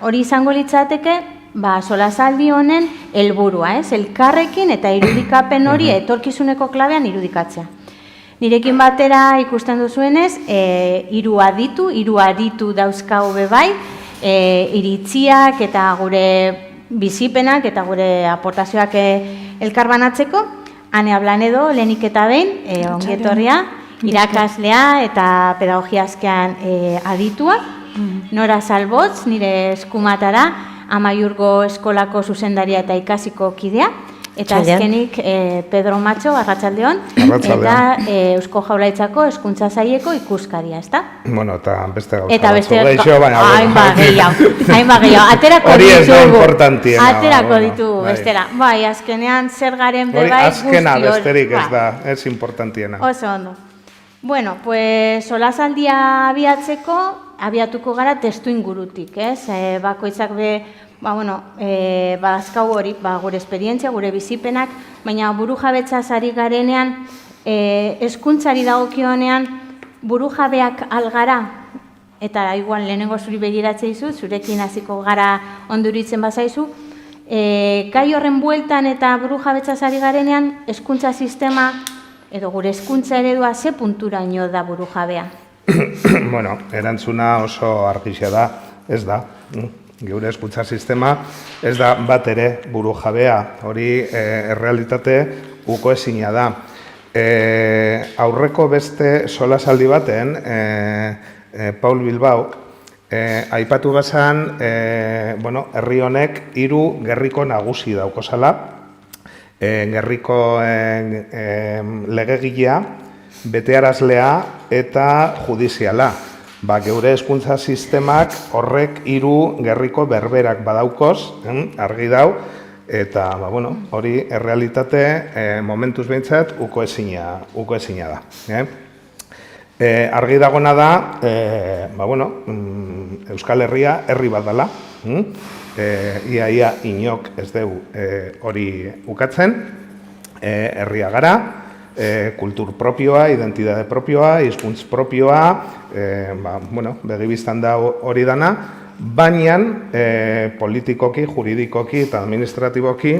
Hori izango litzateke, solasaldi honen helburua, elkarrekin eta irudikapen hori etorkizuneko klabean irudikatzea. Nirekin batera ikusten duzuenez, hiru aditu dauzkagu bebai, iritziak eta gure bizipenak eta gure aportazioak elkarbanatzeko. Ane Ablanedo, lehenik eta behin, ongietorria, irakaslea eta pedagogia askean aditua. Nora Salbotz, nire eskumatara, Amaiurgo eskolako zuzendaria eta ikasiko kidea. Eta azkenik Pedro Macho, arratsaldeon, eta Eusko Jaurlaritzako Hezkuntza Saileko ikuskaria, ezta? Bueno, eta beste gauza eta beste geixo, baina... Hainbat gehiago, aterako hori ez da ditugu. importantiena. Aterako ditugu, bestela. Bai, azkenean zer garen bebai guzti hori. Azkena besterik ez da, ez importantiena. Oso ondo. Bueno, pues solasaldia abiatuko gara testu ingurutik, ez? Bakoitzak badazkau hori, gure esperientzia, gure bizipenak, baina burujabetzaz ari garenean, hezkuntzari dagokionean burujabeak algara, eta igual lehenengo zuri begiratzea izu, zurekin hasiko gara onduritzen bazaizu, gai horren bueltan eta burujabetzaz ari garenean, hezkuntza sistema edo gure hezkuntza eredua ze punturaino da burujabea? Bueno, erantzuna oso argixea da, ez da. Geure hezkuntza sistema ez da bat ere burujabea, hori errealitate ukoezina da. Aurreko beste solasaldi baten, Paul Bilbao, aipatu bazan, herri honek 3 gerriko nagusi daukozala, gerriko legegilea, betearazlea eta judiziala. Geure hezkuntza sistemak horrek 3 gerriko berberak badaukoz, argi dau, eta hori errealitate momentuz behintzat ukoezina da. Argi dagona da, Euskal Herria herri bat dela, ia inok ez dugu hori ukatzen, herria gara, kultur propioa, identitate propioa, hizkuntz propioa, begibistan da hori dana, baina politikoki, juridikoki eta administratiboki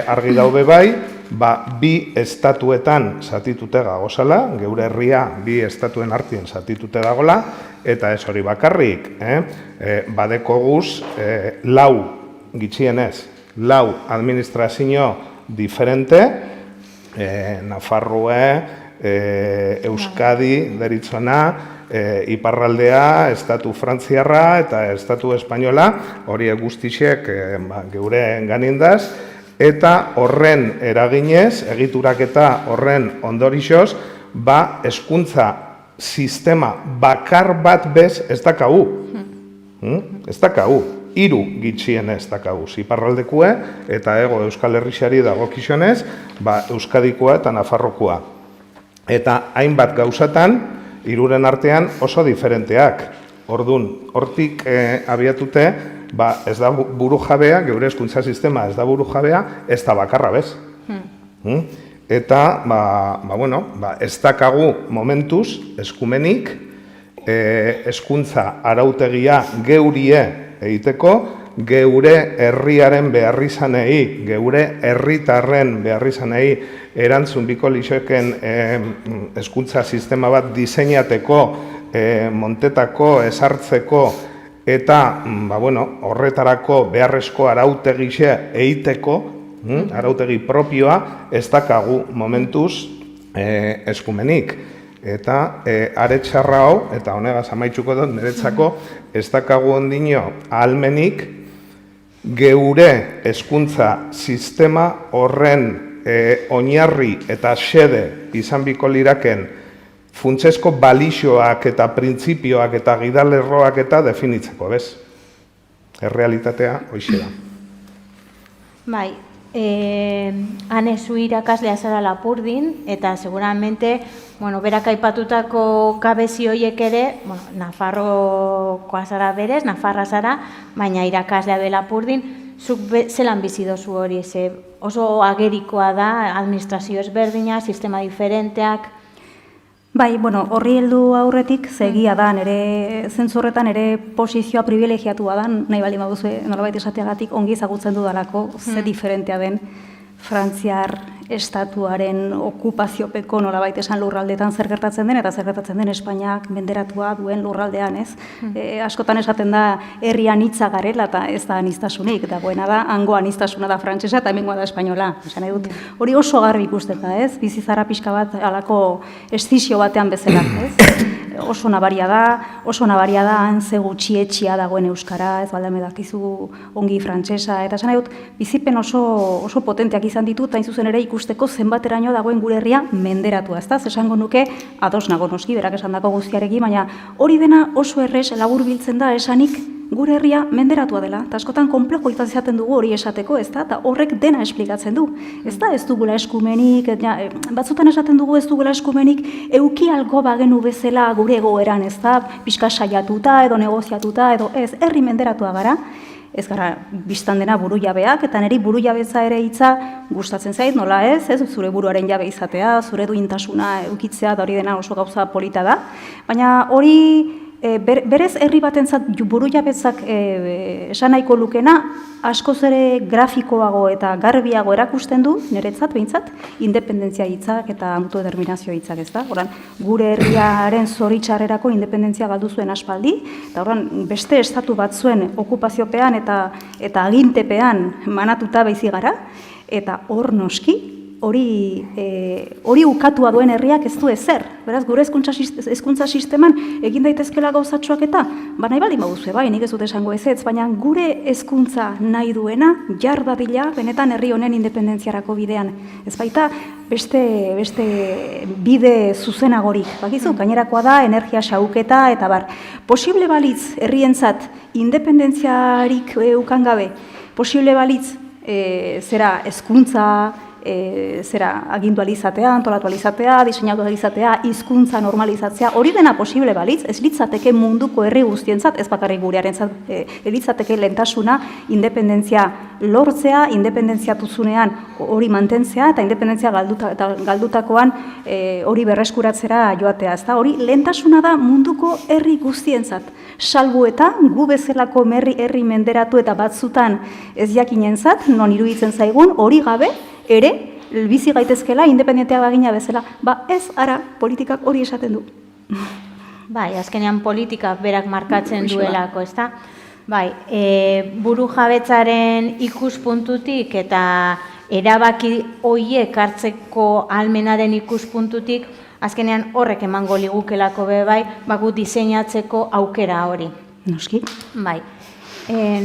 argi daube bai, bi estatuetan zatitute gagozala, geure herria bi estatuen artien zatitute dagola, eta ez hori bakarrik, badeko guz, 4 gitxienez, 4 administrazio diferente, Nafarroa, Euskadi deritzona, iparraldea, estatu frantziarra eta estatu espainola, hori guztiek geure ganindaz, eta horren eraginez, egiturak eta horren ondorixoz, hezkuntza sistema bakar bat bez ez dakagu. Ez dakagu. 3 gitxienez dakagu. Iparraldekue eta hego Euskal Herrixari dagokizionez, Euskadikoa eta Nafarrokoa. Eta hainbat gauzatan, 3 artean oso diferenteak. Ordun, hortik abiatute, ez da burujabea, geure hezkuntza sistema ez da burujabea, ez da bakarra bez. Eta, ez dakagu momentuz, eskumenik, hezkuntza arautegia geurie egiteko, geure herriaren beharrizanei, geure herritarren beharrizanei erantzun biko lixoeken hezkuntza sistema bat diseinateko, montetako, esartzeko, eta horretarako beharrezko arautegixe egiteko, arautegi propioa, ez dakagu momentuz eskumenik. Eta aretxarra hau, eta honegaz amaitzuko dut, niretzako, ez dakagu ondino ahalmenik geure hezkuntza sistema horren oinarri eta xede izan biko liraken funtsezko balixoak eta printzipioak eta gidalerroak eta definitzeko, bez? Errealitatea hoixe da. Bai, hane zu irakaslea zara Lapurdin, eta seguramente, berak aipatutako gabezi horiek ere, Nafarrokoa zara berez, Nafarra zara, baina irakaslea be Lapurdin, zuk zelan bizi dozu hori, oso agerikoa da, administrazio ezberdina, sistema diferenteak. Bai, bueno, horri heldu aurretik, zegia da, nire zentzurretan ere posizioa privilegiatua da, nahi bali baduzu nolabait esateagatik ongi ezagutzen dudalako ze diferentea den Frantziar estatuaren okupaziopeko nolabait esan lurraldetan zer gertatzen den, eta zer gertatzen den Espainiak menderatua duen lurraldean, ez? Askotan esaten da herri anitza garela, eta ez da aniztasunik, dagoena da, hango aniztasuna da frantsesa eta hemengoa da espainola. Esan nahi dut, hori oso garbi ikusten da, ez? Bizizara pixka bat alako estizio batean bezala, ez? Oso nabaria da, han ze gutxietxia dagoen euskara, ez balda dakizu ongi frantsesa, eta esan nahi dut, bizipen oso potenteak izan ditut, hain zuzen ere ikusteko zenbateraino dagoen gure herria menderatua, ezta? Esango nuke ados nago noski, berak esandako guztiarekin, baina hori dena oso errez laburbiltzen da esanik gure herria menderatua dela, eta askotan konplejo izaten dugu hori esateko, ezta? Eta horrek dena esplikatzen du. Ezta ez dugula eskumenik, batzutan esaten dugu ez dugula eskumenik euki algo bagenu bezala gure egoeran, ezta? Pixka saiatuta edo negoziatuta edo ez, herri menderatua gara. Ez gara biztan dena buru jabeak, eta niri buru jabetza ere hitza gustatzen zait, nola ez zure buruaren jabe izatea, zure duintasuna eukitzea, da hori dena oso gauza polita da. Baina hori berez herri batentzat buru jabetzak esan nahiko lukena, askoz ere grafikoago eta garbiago erakusten du, niretzat behintzat, independentzia hitzak eta autodeterminazio hitzak, ez da? Horan, gure herriaren zoritxarrerako independentzia galdu zuen aspaldi, eta horan, beste estatu bat zuen okupaziopean eta agintepean manatuta baizi gara, eta hor noski, hori ukatua duen herriak ez du ezer. Beraz, gure hezkuntza sisteman egin daitezkela gauzatxoak eta, nahi baldin baduzue, bai, nik ez dut esango ezetz, baina gure hezkuntza nahi duena jar dadila benetan herri honen independentziarako bidean. Ez baita beste bide zuzenagorik. Bakizu, gainerakoa da, energia xauketa eta bar. Posible balitz herrientzat independentziarik ukan gabe, posible balitz zera hezkuntza agindualizatea, antolatualizatea, diseinatualizatea, hizkuntza normalizatzea, hori dena posible balitz, ez litzateke munduko herri guztientzat, ez bakarrik gurearentzat, litzateke lehentasuna independentzia lortzea, independentzia tuzunean hori mantentzea, eta independentzia galdutakoan hori berreskuratzera joatea, ezta? Hori lehentasuna da munduko herri guztientzat, salbu eta gu bezalako herri menderatu eta batzutan ez jakinentzat, non iruditzen zaigun, hori gabe, ere, bizi gaitezkela, independentea bagina bezala, ez ara politikak hori esaten du. Bai, azkenean politika berak markatzen duelako, ezta? Bai, buru jabetzaren ikuspuntutik eta erabaki horiek hartzeko ahalmenaren ikuspuntutik, azkenean horrek emango ligukelako be bai, gu diseinatzeko aukera hori. Noski. Bai,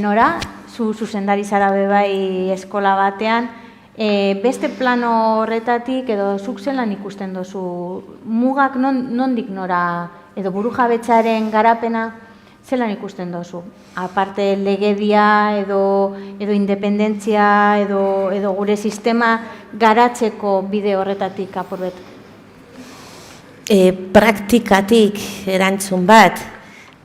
Nora, zuzendari zara be bai eskola batean, beste plano horretatik edo zuk zelan ikusten dozu mugak nondik nora edo burujabetzaren garapena zelan ikusten dozu? Aparte legedia edo independentzia edo gure sistema garatzeko bide horretatik apurbet? Praktikatik erantzun bat,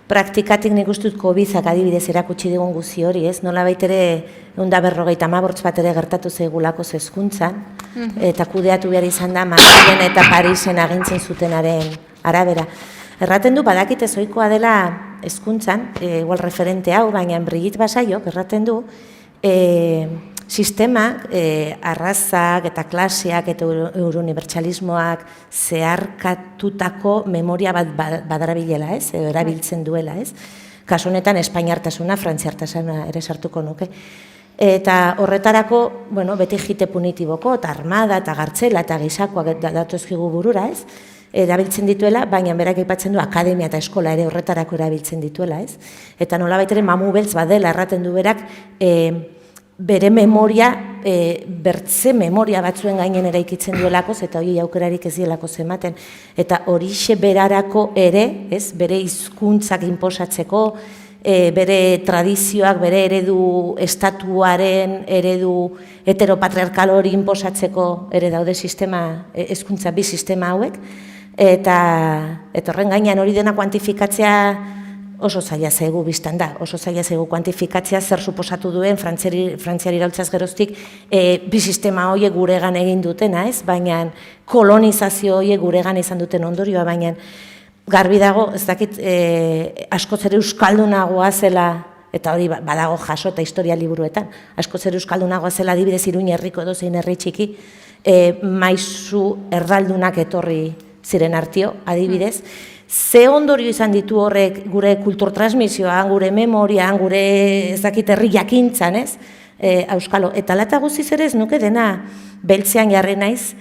praktikatik nik ustut COVIDak adibidez erakutsi digun guzi hori, ez? Nola baitere 150 bat ere gertatu zaigulako hezkuntzan, eta kudeatu behar izan da Madrilen eta Parisen agintzen zutenaren arabera. Erraten du, badakite zoikoa dela hezkuntzan, igual referente hau, baina Brigitte Basaiok erraten du, sistemak, arrazak eta klaseak eta unibertsalismoak zeharkatutako memoria bat badarabilela, ez? Erabiltzen duela, ez? Kasu honetan espainiartasuna, frantziartasuna ere sartuko nuke. Eta horretarako, beti jite punitiboko, eta armada, eta gartzela, eta gizakoak datozkigu burura, ez? Erabiltzen dituela, baina berak aipatzen du akademia eta eskola ere horretarako erabiltzen dituela, ez? Eta nolabait ere mamu beltz badela erraten du berak, bere memoria, bertze memoria batzuen gainen eraikitzen duelako, eta hori aukerarik ez dielako zematen. Eta horixe berarako ere, ez, bere hizkuntzak inposatzeko, bere tradizioak, bere eredu estatuaren, eredu heteropatriarkal hori inposatzeko ere daude sistema, hezkuntza bi sistema hauek, eta horren gainean hori dena kuantifikatzea oso zaila zaigu biztan da, oso zaila zaigu kuantifikatzea zer suposatu duen Frantziari iraultzaz geroztik bi sistema horiek guregan egin dutena, ez? Baina kolonizazio horiek guregan izan duten ondorioa, baina garbi dago, ez dakit askoz ere euskaldunagoa zela, eta hori badago jaso eta historia liburuetan, askoz ere euskaldunagoa zela adibidez Iruña herriko edozein herri txiki, maisu erdaldunak etorri ziren artio, adibidez, ze ondorio izan ditu horrek gure kulturtransmisioan, gure memorian, gure ez dakit herri jakintzan, ez? Euskalo, eta lata guztiz ere ez nuke dena beltzean jarri naiz,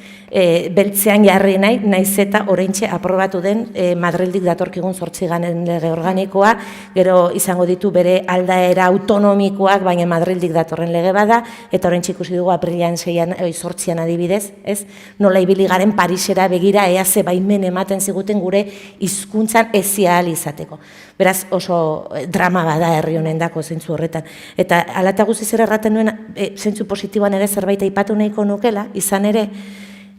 naiz eta oraintxe aprobatu den Madrildik datorkigun 8. lege organikoa, gero izango ditu bere aldaera autonomikoak, baina Madrildik datorren lege bada, eta oraintxe ikusi dugu aprilean 8an adibidez, ez? Nola ibili garen Parisera begira ea ze baimen ematen ziguten gure hizkuntzan ezia ahal izateko. Beraz oso drama bada herri honendako zentzu horretan. Eta hala eta guztiz ere erraten nuen zentzu positiboan ere zerbait aipatu nahiko nukela, izan ere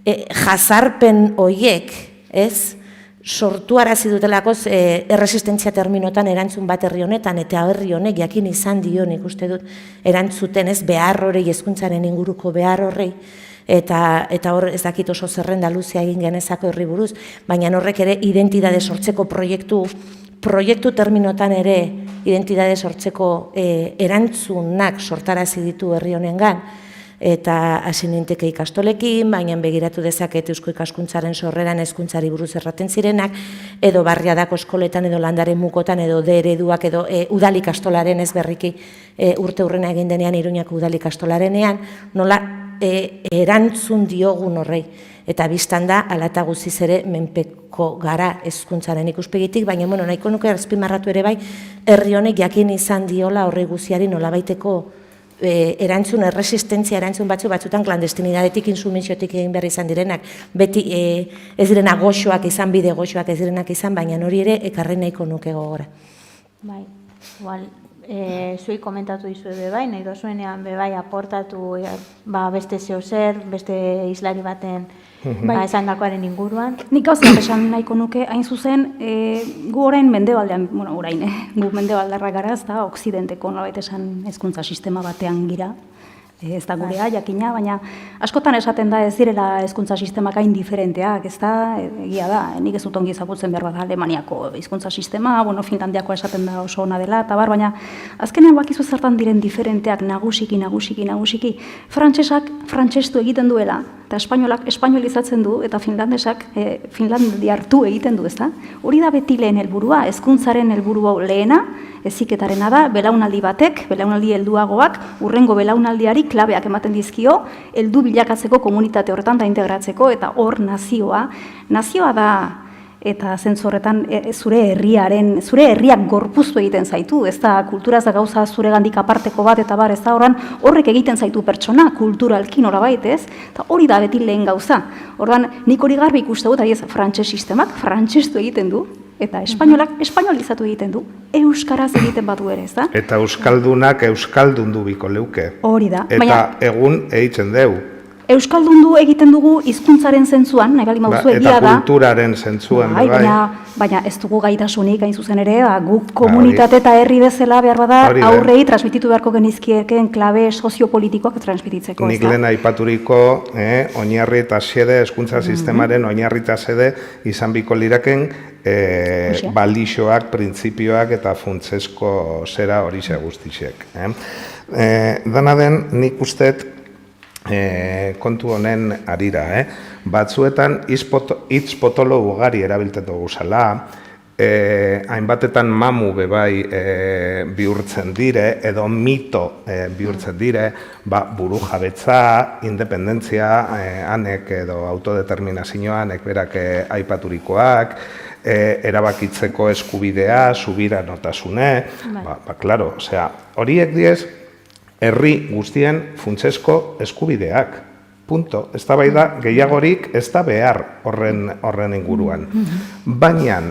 jazarpen horiek, ez, sortuarazi dutelakoz erresistentzia terminotan erantzun bat herri honetan, eta herri honek jakin izan dio, nik uste dut, erantzuten ez behar horrei, hezkuntzaren inguruko behar horrei, eta hor ez dakit oso zerrenda luzea egin genezako herri buruz, baina horrek ere identitate sortzeko proiektu terminotan ere identitate sortzeko erantzunak sortarazi ditu herri honengan, eta hasi ninteke ikastolekin, baina begiratu dezaket eusko ikaskuntzaren sorreran hezkuntzari buruz erraten zirenak, edo barriadako eskoletan, edo landaren mukotan, edo ereduak, edo udal ikastolaren ez berriki urte hurrena egin denean Iruñako udal ikastolarenean, nola erantzun diogun horrei. Eta biztan da, hala eta guztiz ere menpeko gara hezkuntzaren ikuspegitik, baina nahiko nuke azpimarratu ere bai, herri honek jakin izan diola horri guztiari nolabaiteko erantzun, erresistentzia erantzun batzutan klandestinidadetik, insumisiotik egin behar izan direnak, beti ez direna goxoak izan, bide goxoak ez direnak izan, baina hori ere ekarri nahiko nuke gogora. Bai, igual, zuei komentatu dizu bebai, nahi dozuenean bebai aportatu beste zeo zer, beste islari baten esan dakoaren inguruan. Nik gauzak esan nahiko nuke, hain zuzen, gu orain mendebaldean, gu mendebaldarra gara, ez da, okzidenteko nolabait esan hezkuntza sistema batean gira, ez da gurea, jakina, baina askotan esaten da ez direla hezkuntza sistemak hain diferenteak, ez da, egia da, nik ez dut ongi ezagutzen behar bat Alemaniako hezkuntza sistema, Finlandiako esaten da oso ona dela, eta bar, baina azkenean bakizu zertan diren diferenteak nagusiki, frantsesak frantsestu egiten duela, eta espainolak espainolizatzen du, eta finlandesak finlandiartu egiten du, ezta? Hori da beti lehen helburua, hezkuntzaren helburu lehena, heziketarena da, belaunaldi batek, belaunaldi helduagoak, urrengo belaunaldiari klabeak ematen dizkio, heldu bilakatzeko komunitate horretan da integratzeko, eta hor nazioa da, eta zentzu horretan zure herriak gorpuztu egiten zaitu, ez da kulturaz da gauza zure gandik aparteko bat, eta bar, ez da horrek egiten zaitu pertsona, kulturalki norabait, ez? Eta hori da beti lehen gauza. Ordan nik hori garbi ikuste dut, frantses sistemak frantsestu egiten du, eta espainolak espainolizatu egiten du, euskaraz egiten batu ere, ez da? Eta euskaldunak euskaldundu biko leuke. Hori da. Eta egun egiten deu. Euskaldundu egiten dugu hizkuntzaren zentzuan, nahi bali mauzu egia da. Eta kulturaren zentzuan, bai. Baina ez dugu gaitasunik hain zuzen ere, guk komunitate eta herri bezala behar bada aurrei transmititu beharko genizkieken klabe soziopolitikoak transmititzeko. Nik lehen aipaturiko oinarri eta xede, hezkuntza sistemaren oinarri eta xede izan biko liraken balixoak, printzipioak eta funtsesko zera horixe guztixek. Dana den, nik usteet kontu honen arira, batzuetan hitz potolo ugari erabiltzen dugu zela, hainbatetan mamu bebai bihurtzen dire, edo mito bihurtzen dire, buru jabetza, independentzia, hanek edo autodeterminazioa, hanek berak aipaturikoak, erabakitzeko eskubidea, subiranotasune, klaro, horiek diez, herri guztien funtsesko eskubideak. Punto. Ez da bai da, gehiagorik ez da behar horren inguruan. Baina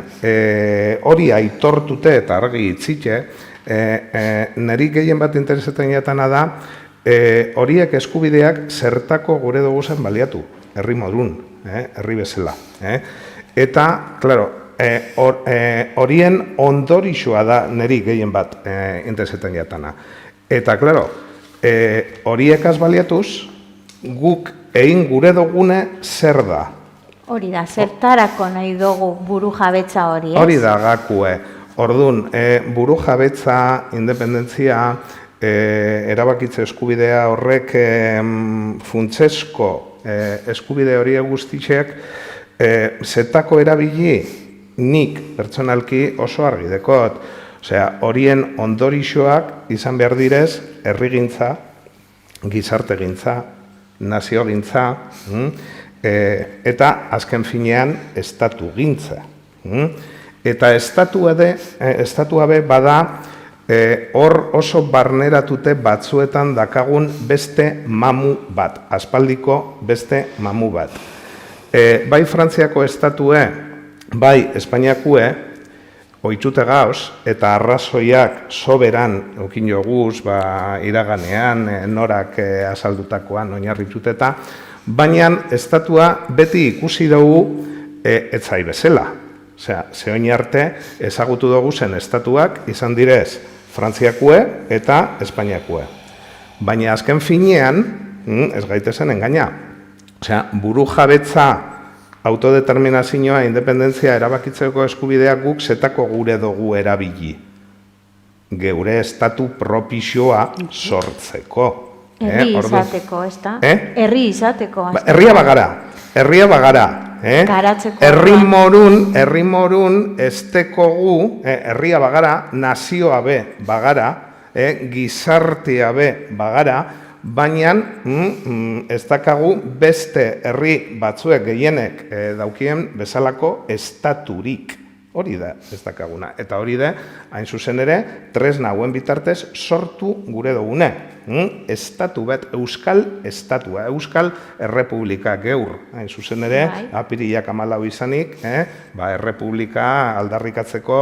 hori aitortute eta argi itzite, niri gehien bat interesetan jatana da, horiek eskubideak zertako gure dugu zen baliatu, herri modun, herri bezala. Eta, klaro, horien ondorixoa da niri gehien bat interesetan jatana. Eta, klaro, horiekaz baliatuz, guk egin gure dugune zer da. Hori da, zertarako nahi dugu buru jabetza hori, ez? Hori da gakue. Orduan, buru jabetza, independentzia, erabakitze eskubidea horrek funtsesko eskubide horiek guztiak zetako erabili nik pertsonalki oso argi dekot. Osea, horien ondorixoak izan behar direz herrigintza, gizartegintza, naziogintza, eta azken finean estatugintza. Eta estatua be bada hor oso barneratute batzuetan dakagun beste mamu bat, aspaldiko beste mamu bat. Bai Frantziako estatue, bai Espainiakue, oitzute gauz, eta arrazoiak soberan eukin joguz, iraganean, norak azaldutakoan, oinarrituteta, baina estatua beti ikusi dugu etzai bezala. Osea, zeoin arte ezagutu dugu zen estatuak izan direz Frantziakue eta Espainiakue. Baina azken finean, ez gaitezen engaina. Osea, buru jabetza, autodeterminazioa, independentzia erabakitzeko eskubideak guk zetako gure dugu erabili. Geure estatu propizioa sortzeko. Herri izateko, ez da? Herri izateko. Herria bagara. Garatzeko. Herri morun estekogu, herria bagara, nazioa be bagara, gizartea be bagara, baina ez dakagu beste herri batzuek gehienek daukien bezalako estaturik. Hori da ez dakaguna. Eta hori da, hain zuzen ere, tresna hauen bitartez sortu gure dugune. Estatu bat, euskal estatua, euskal errepublika geur. Hain zuzen ere, apirilak 14 izanik, errepublika aldarrikatzeko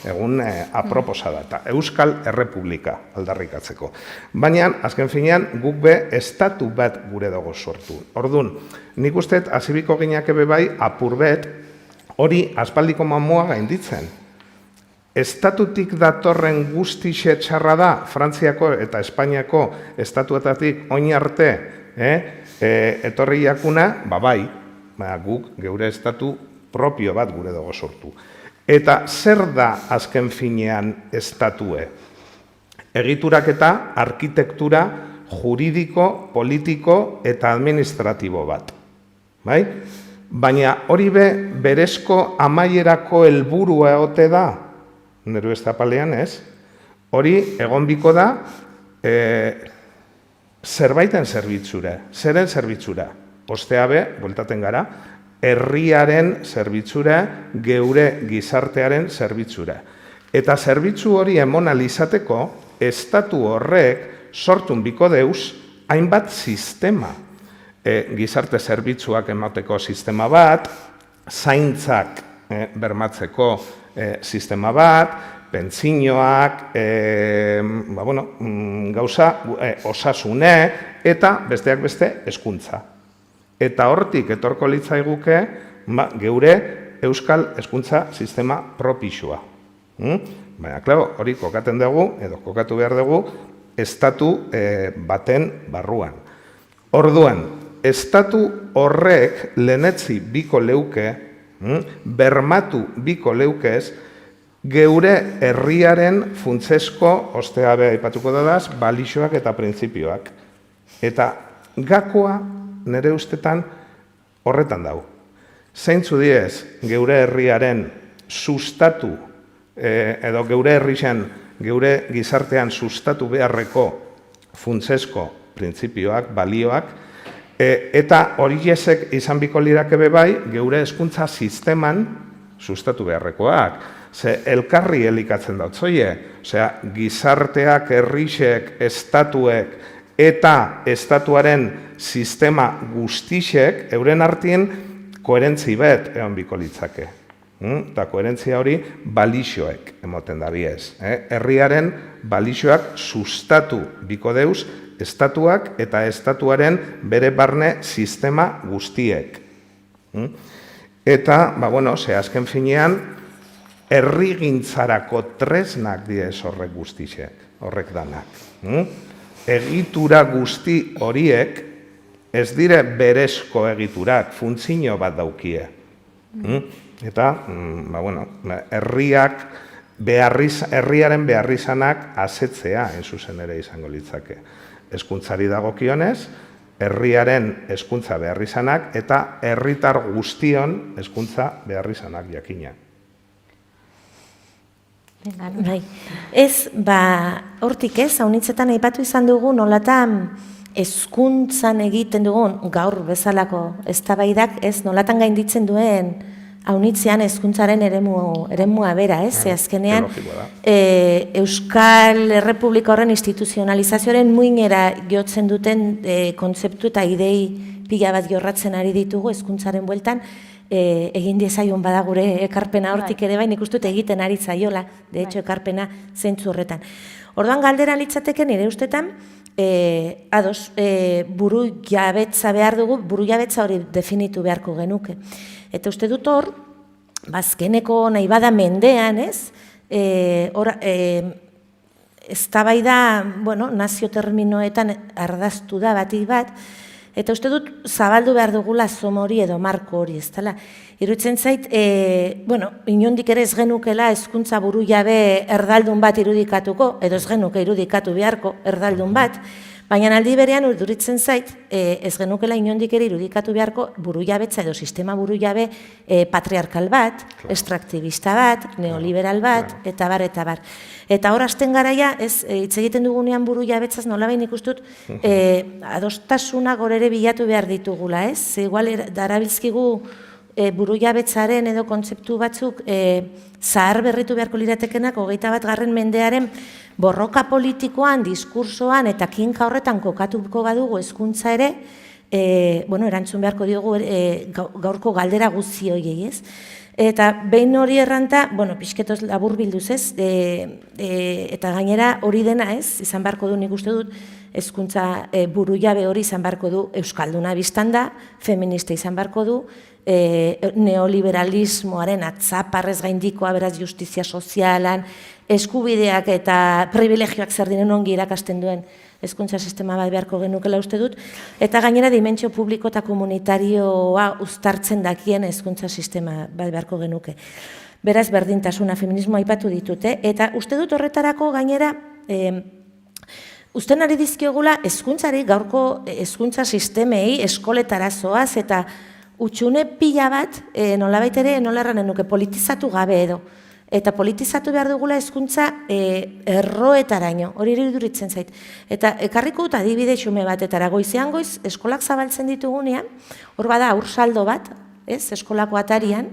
egun aproposa data. Euskal errepublika aldarrikatzeko. Baina, azken finean, guk be estatu bat gure dugu sortu. Orduan, nik usteet, azibiko gineak ebe bai, apurbet, hori aspaldiko mamua gainditzen. Estatutik datorren guztixe txarra da, Frantziako eta Espainiako estatuetatik oin arte, etorri jakuna, bai, guk geure estatu propio bat gure dugu sortu. Eta zer da azken finean estatue? Egituraketa, arkitektura, juridiko, politiko eta administratibo bat. Bai? Baina hori be berezko amaierako helburua egote da, nero ez tapalean ez, hori egon biko da zerbaiten zerbitzura, zeren zerbitzura. Ostea be, bueltaten gara, herriaren zerbitzura, geure gizartearen zerbitzura. Eta zerbitzu hori emon alizateko, estatu horrek sortun biko deuz hainbat sistema. Gizarte zerbitzuak emateko sistema bat, zaintzak bermatzeko sistema bat, pentsinoak, gauza, osasune, eta besteak beste hezkuntza. Eta hortik etorko litzaiguke geure euskal hezkuntza sistema propizua. Baina, klaro, hori kokaten dugu, edo kokatu behar dugu, estatu baten barruan. Orduan, estatu horrek lehenetzi biko leuke, bermatu biko leukez, geure herriaren funtsesko, ostea be aipatuko dadaz, balixoak eta printzipioak. Eta gakoa nire ustetan horretan dau. Zeintzu diez geure herriaren sustatu, edo geure herrixen, geure gizartean sustatu beharreko funtsesko printzipioak, balioak, eta horiek izan biko lirakebe bai, geure hezkuntza sisteman sustatu beharrekoak. Ze elkarri elikatzen dut zoie, osea, gizarteak, herrixek, estatuek, eta estatuaren sistema guztixek, euren artien koherentzi bet egon biko litzake. Eta koherentzia hori balixoek emoten da biez. Herriaren balixoak sustatu biko deuz, estatuak eta estatuaren bere barne sistema guztiek. Eta, azken finean, herrigintzarako tresnak diez horrek guztixek, horrek danak. Egitura guzti horiek ez dire berezko egiturak, funtzio bat daukie. Eta, herriaren beharrizanak asetzea, zuzen ere izango litzake. Hezkuntzari dagokionez, herriaren hezkuntza beharrizanak eta herritar guztion hezkuntza beharrizanak jakina. Bai. Ez, hortik ez, haunitzetan aipatu izan dugu nolatan hezkuntzan egiten dugun gaur bezalako eztabaidak, ez, nolatan gainditzen duen haunitzean hezkuntzaren eremua bera, ez, azkenean Euskal Errepublika horren instituzionalizazioaren muinera jotzen duten kontzeptu eta idei pila bat jorratzen ari ditugu hezkuntzaren bueltan, egin diezaion bada gure ekarpena hortik ere bai, nik uste dut egiten ari zaiola, de hecho ekarpena zentzu horretan. Orduan galdera litzateke nire ustetan, ados, buru jabetza behar dugu, buru jabetza hori definitu beharko genuke. Eta uste dut hor, bazkeneko nahi bada mendean, ez, eztabaida, nazio terminoetan ardaztu da batik bat, eta uste dut zabaldu behar dugula zomori edo marko hori, ez dela. Iruditzen zait, inondik ere ez genukela hezkuntza buru jabe erdaldun bat irudikatuko, edo ez genuke irudikatu beharko erdaldun bat, baina aldi berean urduritzen zait, ez genukela inondik ere irudikatu beharko buru jabetza edo sistema buru jabe patriarkal bat, extraktibista bat, neoliberal bat, eta bar, eta bar. Eta hor hasten garaia, hitz egiten dugunean buru jabetzaz nolabain ikustut, adostasuna gorere bilatu behar ditugula, ez? Igual darabilzkigu buru jabetzaren edo kontzeptu batzuk zahar berritu beharko liratekenak 21. mendearen borroka politikoan, diskursoan eta kinka horretan kokatuko badugu hezkuntza ere, erantzun beharko diogu gaurko galdera guzti horiei, ez? Eta behin hori erranta, pixketoz labur bilduz ez, eta gainera hori dena ez, izan beharko du nik uste dut, hezkuntza buru jabe hori izan beharko du euskalduna biztan da, feminista izan beharko du, neoliberalismoaren atzaparrez gaindikoa, beraz justizia sozialan, eskubideak eta privilegioak zer diren ongi irakasten duen hezkuntza sistema bat beharko genukela uste dut, eta gainera dimentsio publiko eta komunitarioa uztartzen dakien hezkuntza sistema bat beharko genuke. Beraz, berdintasuna, feminismoa aipatu ditute, eta uste dut horretarako gainera, usten ari dizkiogula hezkuntzari gaurko hezkuntza sistemei eskoletara zoaz, eta utxune pila bat, nolabait ere, nola erranen nuke, politizatu gabe edo. Eta politizatu behar dugula hezkuntza erroetaraino, hori iruduritzen zait. Eta ekarriko dut adibide xume batetara, goizean goiz, eskolak zabaltzen ditugunean, hor bada aursaldo bat, eskolako atarian,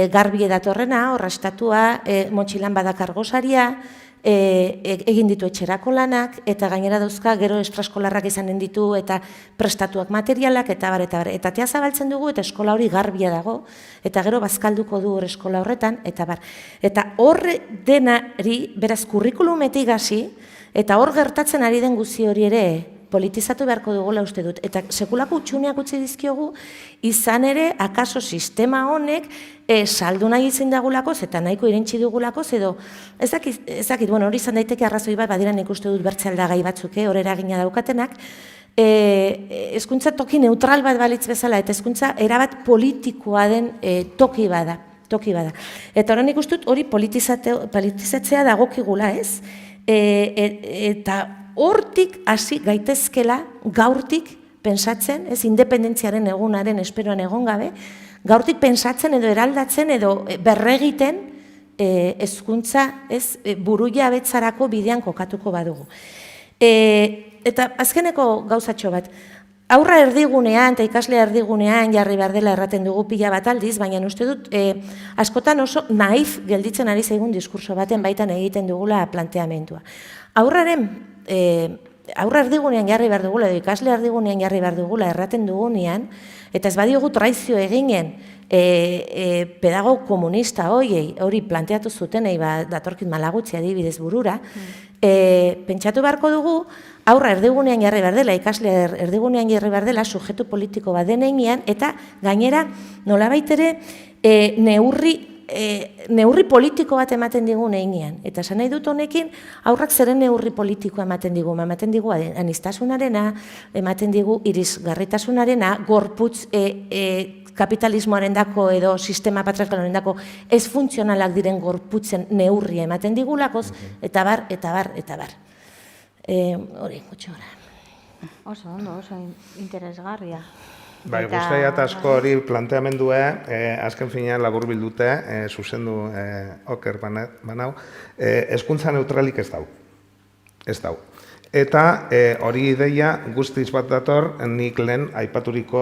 garbi edatorrena, horrastatua, motxilan badakar gozaria, egin ditu etxerako lanak, eta gainera dauzka gero estraskolarrak izanen ditu, eta prestatuak materialak, eta bar, eta bar. Eta tea zabaltzen dugu, eta eskola hori garbia dago, eta gero bazkalduko du hor eskola horretan, eta bar. Eta horre denari, beraz, kurrikulumetik hasi, eta hor gertatzen ari den guzi hori ere, politizatu beharko dugula uste dut. Eta sekulako utxuneak utzi dizkiogu, izan ere, akaso sistema honek, saldu nahi izin dagulakoz, eta nahiko irentzi dugulakoz, edo, ez dakit, hori izan daiteke arrazoi bat, badira nik uste dut bertzeldagai batzuk, hor eragina daukatenak, hezkuntza toki neutral bat balitz bezala, eta hezkuntza erabat politikoa den toki bada. Eta hori nik uste dut hori politizatzea dagokigula, ez? Eta hortik hasi gaitezkela gaurtik pensatzen, ez independentziaren egunaren esperoan egon gabe, gaurtik pensatzen edo eraldatzen edo berregiten hezkuntza buru jabetzarako bidean kokatuko badugu. Eta azkeneko gauzatxo bat, aurra erdigunean eta ikaslea erdigunean jarri behar dela erraten dugu pila bat aldiz, baina uste dut askotan oso naif gelditzen ari zaigun diskurso baten baitan egiten dugula planteamendua. Aurra erdigunean jarri behar dugula, edo ikasle erdigunean jarri behar dugula erraten dugunean, eta ez badiogu traizio eginen pedago komunista hori planteatu zutenei datorkit malagutzi adibidez burura, pentsatu beharko dugu, aurra erdigunean jarri behar dela, ikasle erdigunean jarri behar dela, sujetu politiko bat denean, eta gainera nolabait ere neurri neurri politiko bat ematen digun einean. Eta esan nahi dut honekin, aurrak zeren neurri politikoa ematen digu. Ematen digu aniztasunarena, ematen digu irisgarritasunarena, gorputz kapitalismoaren dako edo sistema patriarkaloren dako ez funtzionalak diren gorputzen neurri ematen digulakoz, eta bar, eta bar, eta bar. Hori, gutxi gora. Oso ondo, oso interesgarria. Bai, guztiat asko hori planteamendue, azken finean labur bildute, zuzendu oker banau, hezkuntza neutralik ez dau. Ez dau. Eta hori ideia guztiz bat dator nik lehen aipaturiko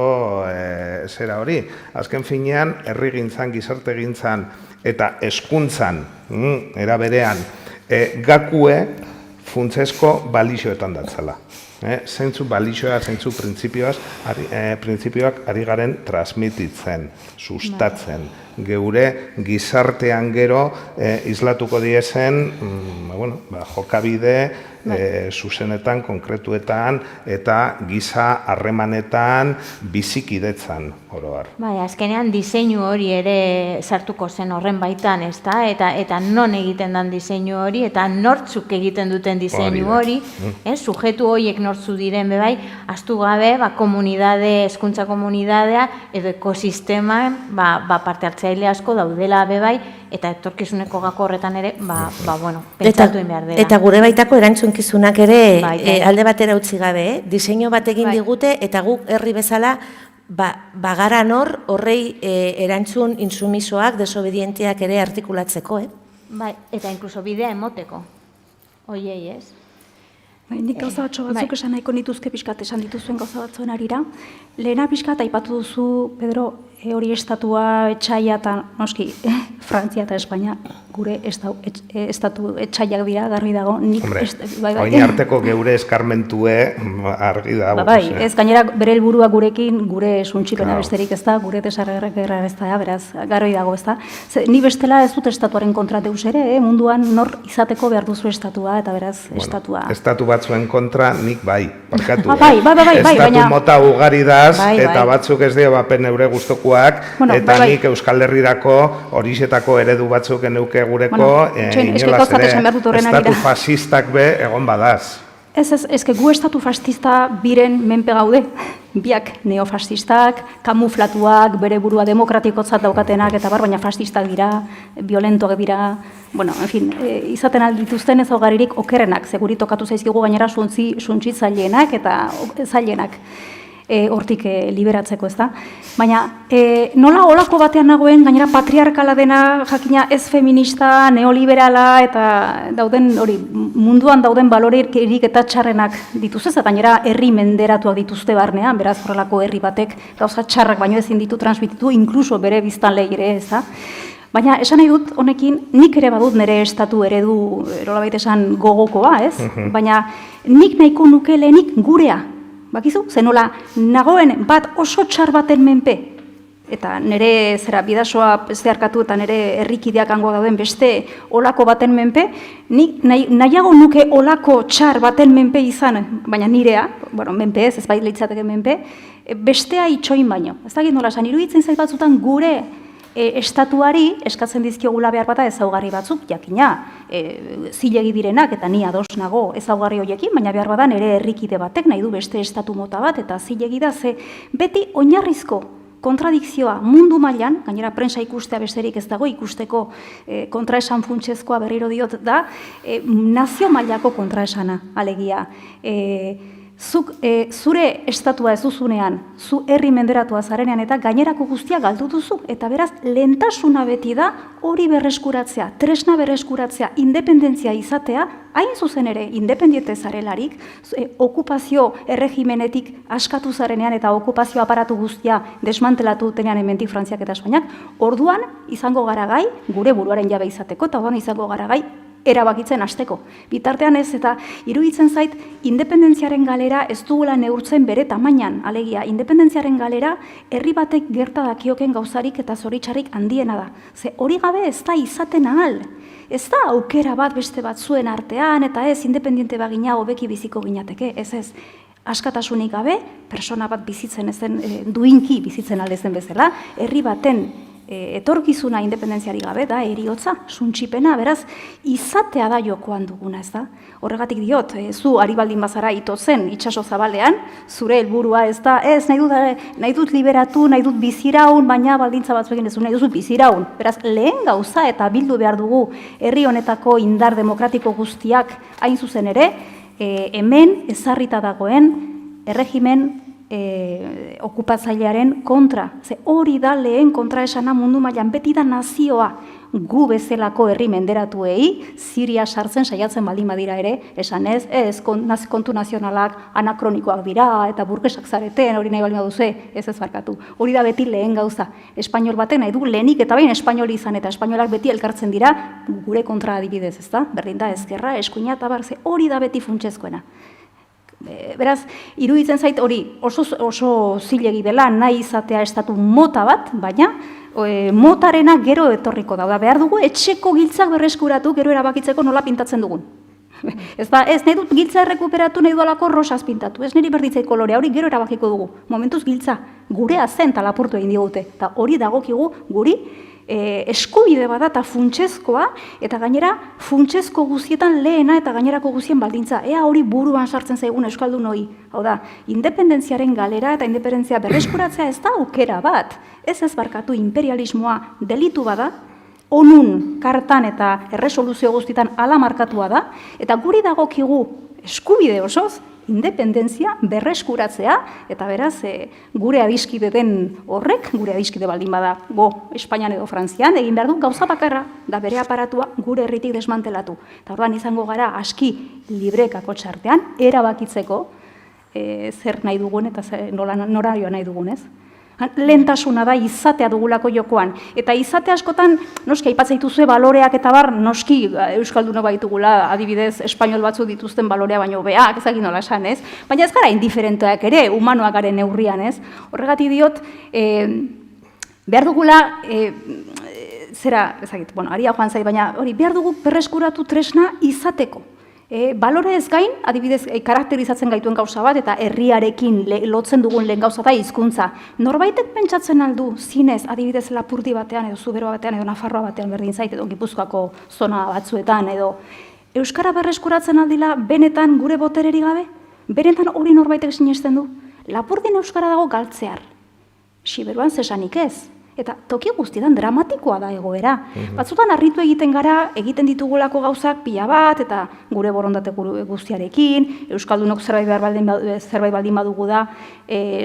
zera hori. Azken finean, herrigintzan, gizartegintzan eta hezkuntzan era berean, gakue funtsezko balixoetan datzala. Zeintzu balixoa, zeintzu printzipioak ari garen transmititzen, sustatzen. Geure gizartean gero islatuko diezen jokabide zuzenetan, konkretuetan eta giza harremanetan bizikidetzan oroar. Bai, azkenean diseinu hori ere sartuko zen horren baitan, ezta? Eta non egiten den diseinu hori eta nortzuk egiten duten diseinu hori, sujetu horiek nortzu diren bebai, astu gabe, komunidade, hezkuntza komunidadea edo ekosisteman parte hartzaile asko daudela bebai, eta etorkizuneko gako horretan ere, pentsatu behar dela. Eta gure baitako erantzunkizunak ere alde batera utzi gabe, diseinu bat egin digute, eta guk herri bezala bagara nor horrei erantzun insumisoak, desobedienteak ere artikulatzeko, Bai, eta inkluso bidea emoteko. Oiei, ez? Nik gauza batxo batzuk esan nahiko nituzke pixkat esan dituzuen gauza batzuen arira. Lehena pixkat aipatu duzu, Pedro, hori estatua etxaila eta noski, Frantzia eta Espainia gure estatu etxaiak dira, garbi dago. Hombre, oin arteko geure eskarmentue argi dago. Bai, ez gainera bere helburua gurekin, gure suntxipena besterik ez da, gure desarrerra ez da, beraz, garbi dago ez da. Ni bestela ez dut estatuaren kontra deus ere, munduan nor izateko behar duzu estatua, eta beraz, estatua. Estatu batzuen kontra nik bai, barkatu. Bai, estatu mota ugari daz, eta batzuk ez dio bapen eure gustokuak, eta nik Euskal Herrirako horixetako eredu batzuk eneuke gureko, inolaz ere, estatu fasistak be egon badaz. Ez gu estatu fascista biren menpe gaude, biak neofascistak, kamuflatuak, bere burua demokratikotzat daukatenak, eta baina fascistak dira, violentoak dira, en fin, izaten aldituzten ezaugarririk okerrenak, seguri tokatu zaizkigu gainera suntsitzailenak eta zaileenak. Hortik liberatzeko, ez da. Baina, nola olako batean nagoen, gainera patriarkala dena, jakina ez feminista, neoliberala, eta dauden, hori, munduan dauden balorerik eta txarrenak dituzez, eta gainera herri menderatuak dituzte barnean, beraz horrelako herri batek gauza txarrak baino ezin ditu transmititu, inkluso bere biztanle ere, ez da. Baina, esan nahi dut, honekin, nik ere badut nire estatu eredu, nolabait esan gogokoa, ez? Baina, nik nahiko nuke lehenik gurea. Bakizu, zenola, nagoen bat oso txar baten menpe, eta nire bidasoa zeharkatu eta nire herrikideak hango dauden beste olako baten menpe, nahiago nuke olako txar baten menpe izan, baina nirea, menpe ez bait litzateke menpe, bestea itxoin baino. Ez dakit nola, iruditzen zait batzutan gure estatuari eskatzen dizkiogula behar bata ezaugarri batzuk, jakina, zilegi direnak eta ni ados nago ezaugarri horiekin, baina behar badan ere herrikide batek nahi du beste estatu mota bat eta zilegi da ze beti oinarrizko kontradikzioa mundu mailan, gainera prensa ikustea besterik ez dago ikusteko kontraesan funtsezkoa berriro diot da, nazio mailako kontraesana, alegia. Zure estatua ez duzunean, zu herri menderatua zarenean eta gainerako guztia galdu duzu. Eta beraz, lehentasuna beti da hori berreskuratzea, tresna berreskuratzea, independentzia izatea, hain zuzen ere, independiente zarelarik, okupazio erregimenetik askatu zarenean eta okupazio aparatu guztia desmantelatu dutenean hemendik Frantziak eta Espainiak, orduan izango gara gai, gure buruaren jabe izateko, eta orduan izango gara gai, erabakitzen hasteko. Bitartean ez eta iruditzen zait independentziaren galera ez dugula neurtzen bere tamainan, alegia independentziaren galera herri batek gerta dakioken gauzarik eta zoritxarrik handiena da. Ze hori gabe ez da izaten ahal. Ez da aukera bat beste batzuen artean eta ez independiente bagina hobeki biziko ginateke, ez. Askatasunik gabe, persona bat bizitzen ezen, duinki bizitzen aldezen bezala, herri baten etorkizuna independentziarik gabe da heriotza, suntsipena, beraz, izatea da jokoan duguna, ez da? Horregatik diot, zu ari baldin bazara itotzen itsaso zabalean, zure helburua ez da, ez, nahi dut liberatu, nahi dut biziraun, baina baldintza batzuekin ez du, nahi dut biziraun. Beraz, lehen gauza eta bildu behar dugu herri honetako indar demokratiko guztiak hain zuzen ere, hemen ezarrita dagoen erregimen okupatzailearen kontra. Ze hori da lehen kontraesana mundu mailan, beti da nazioa gu bezalako herri menderatuei Siria sartzen saiatzen baldin badira ere, esan ez, kontu nazionalak anakronikoak dira eta burgesak zareten, hori nahi baldin baduzue, ez barkatu. Hori da beti lehen gauza. Espainol batek nahi du lehenik eta behin espainol izan eta espainolak beti elkartzen dira gure kontra adibidez, ezta? Berdin da ezkerra, eskuina eta bar, hori da beti funtsezkoena. Beraz, iruditzen zait hori oso zilegi dela nahi izatea estatu mota bat, baina motarena gero etorriko da. Behar dugu etxeko giltzak berreskuratu gero erabakitzeko nola pintatzen dugun. Ez nahi dut giltza errekuperatu nahi dualako rosaz pintatu, ez niri berditzait kolorea, hori gero erabakiko dugu. Momentuz giltza gurea zen talapurtu egin digute, eta hori dagokigu guri eskubide bada eta funtsezkoa, eta gainera funtsezko guztietan lehena eta gainerako guztien baldintza. Ea hori buruan sartzen zaigun euskaldun hori. Hau da, independentziaren galera eta independentzia berreskuratzea ez da aukera bat. Ez barkatu imperialismoa delitu bada, onun kartan eta erresoluzio guztietan ala markatua da, eta guri dagokigu eskubide osoz, independentzia berreskuratzea, eta beraz, gure adiskide den horrek, gure adiskide baldin bada, Espainian edo Frantzian, egin behar du gauza bakarra, da bere aparatua gure herritik desmantelatu. Eta orduan izango gara aski librekako txartean, erabakitzeko zer nahi dugun eta nora joan nahi dugun, ez? Lehentasuna da izatea dugulako jokoan. Eta izate askotan, noski, aipatzen dituzue baloreak eta bar, noski, euskaldunok baitugula, adibidez, espainol batzu dituzten balorea baino beak, ezagin nola esan, ez? Baina ez gara indiferenteak ere, humanoak garen neurrian, ez? Horregatik diot, behar dugula, aria joan zait, baina hori, behar dugu berreskuratu tresna izateko. Balore ez gain, adibidez, karakterizatzen gaituen gauza bat, eta herriarekin lotzen dugun lehen gauza da hizkuntza. Norbaitek pentsatzen aldu, zinez, adibidez, Lapurdi batean, edo Zuberoa batean, edo Nafarroa batean berdin zait, edo Gipuzkoako zona batzuetan, edo euskara berreskuratzen aldila benetan gure botereri gabe? Benetan hori norbaitek sinesten du? Lapurdin euskara dago galtzear. Siberuan zesanik ez. Eta toki guztietan dramatikoa da egoera. Batzutan harritu egiten gara, egiten ditugulako gauzak pila bat, eta gure borondate guztiarekin, euskaldunok zerbait baldin badugu da,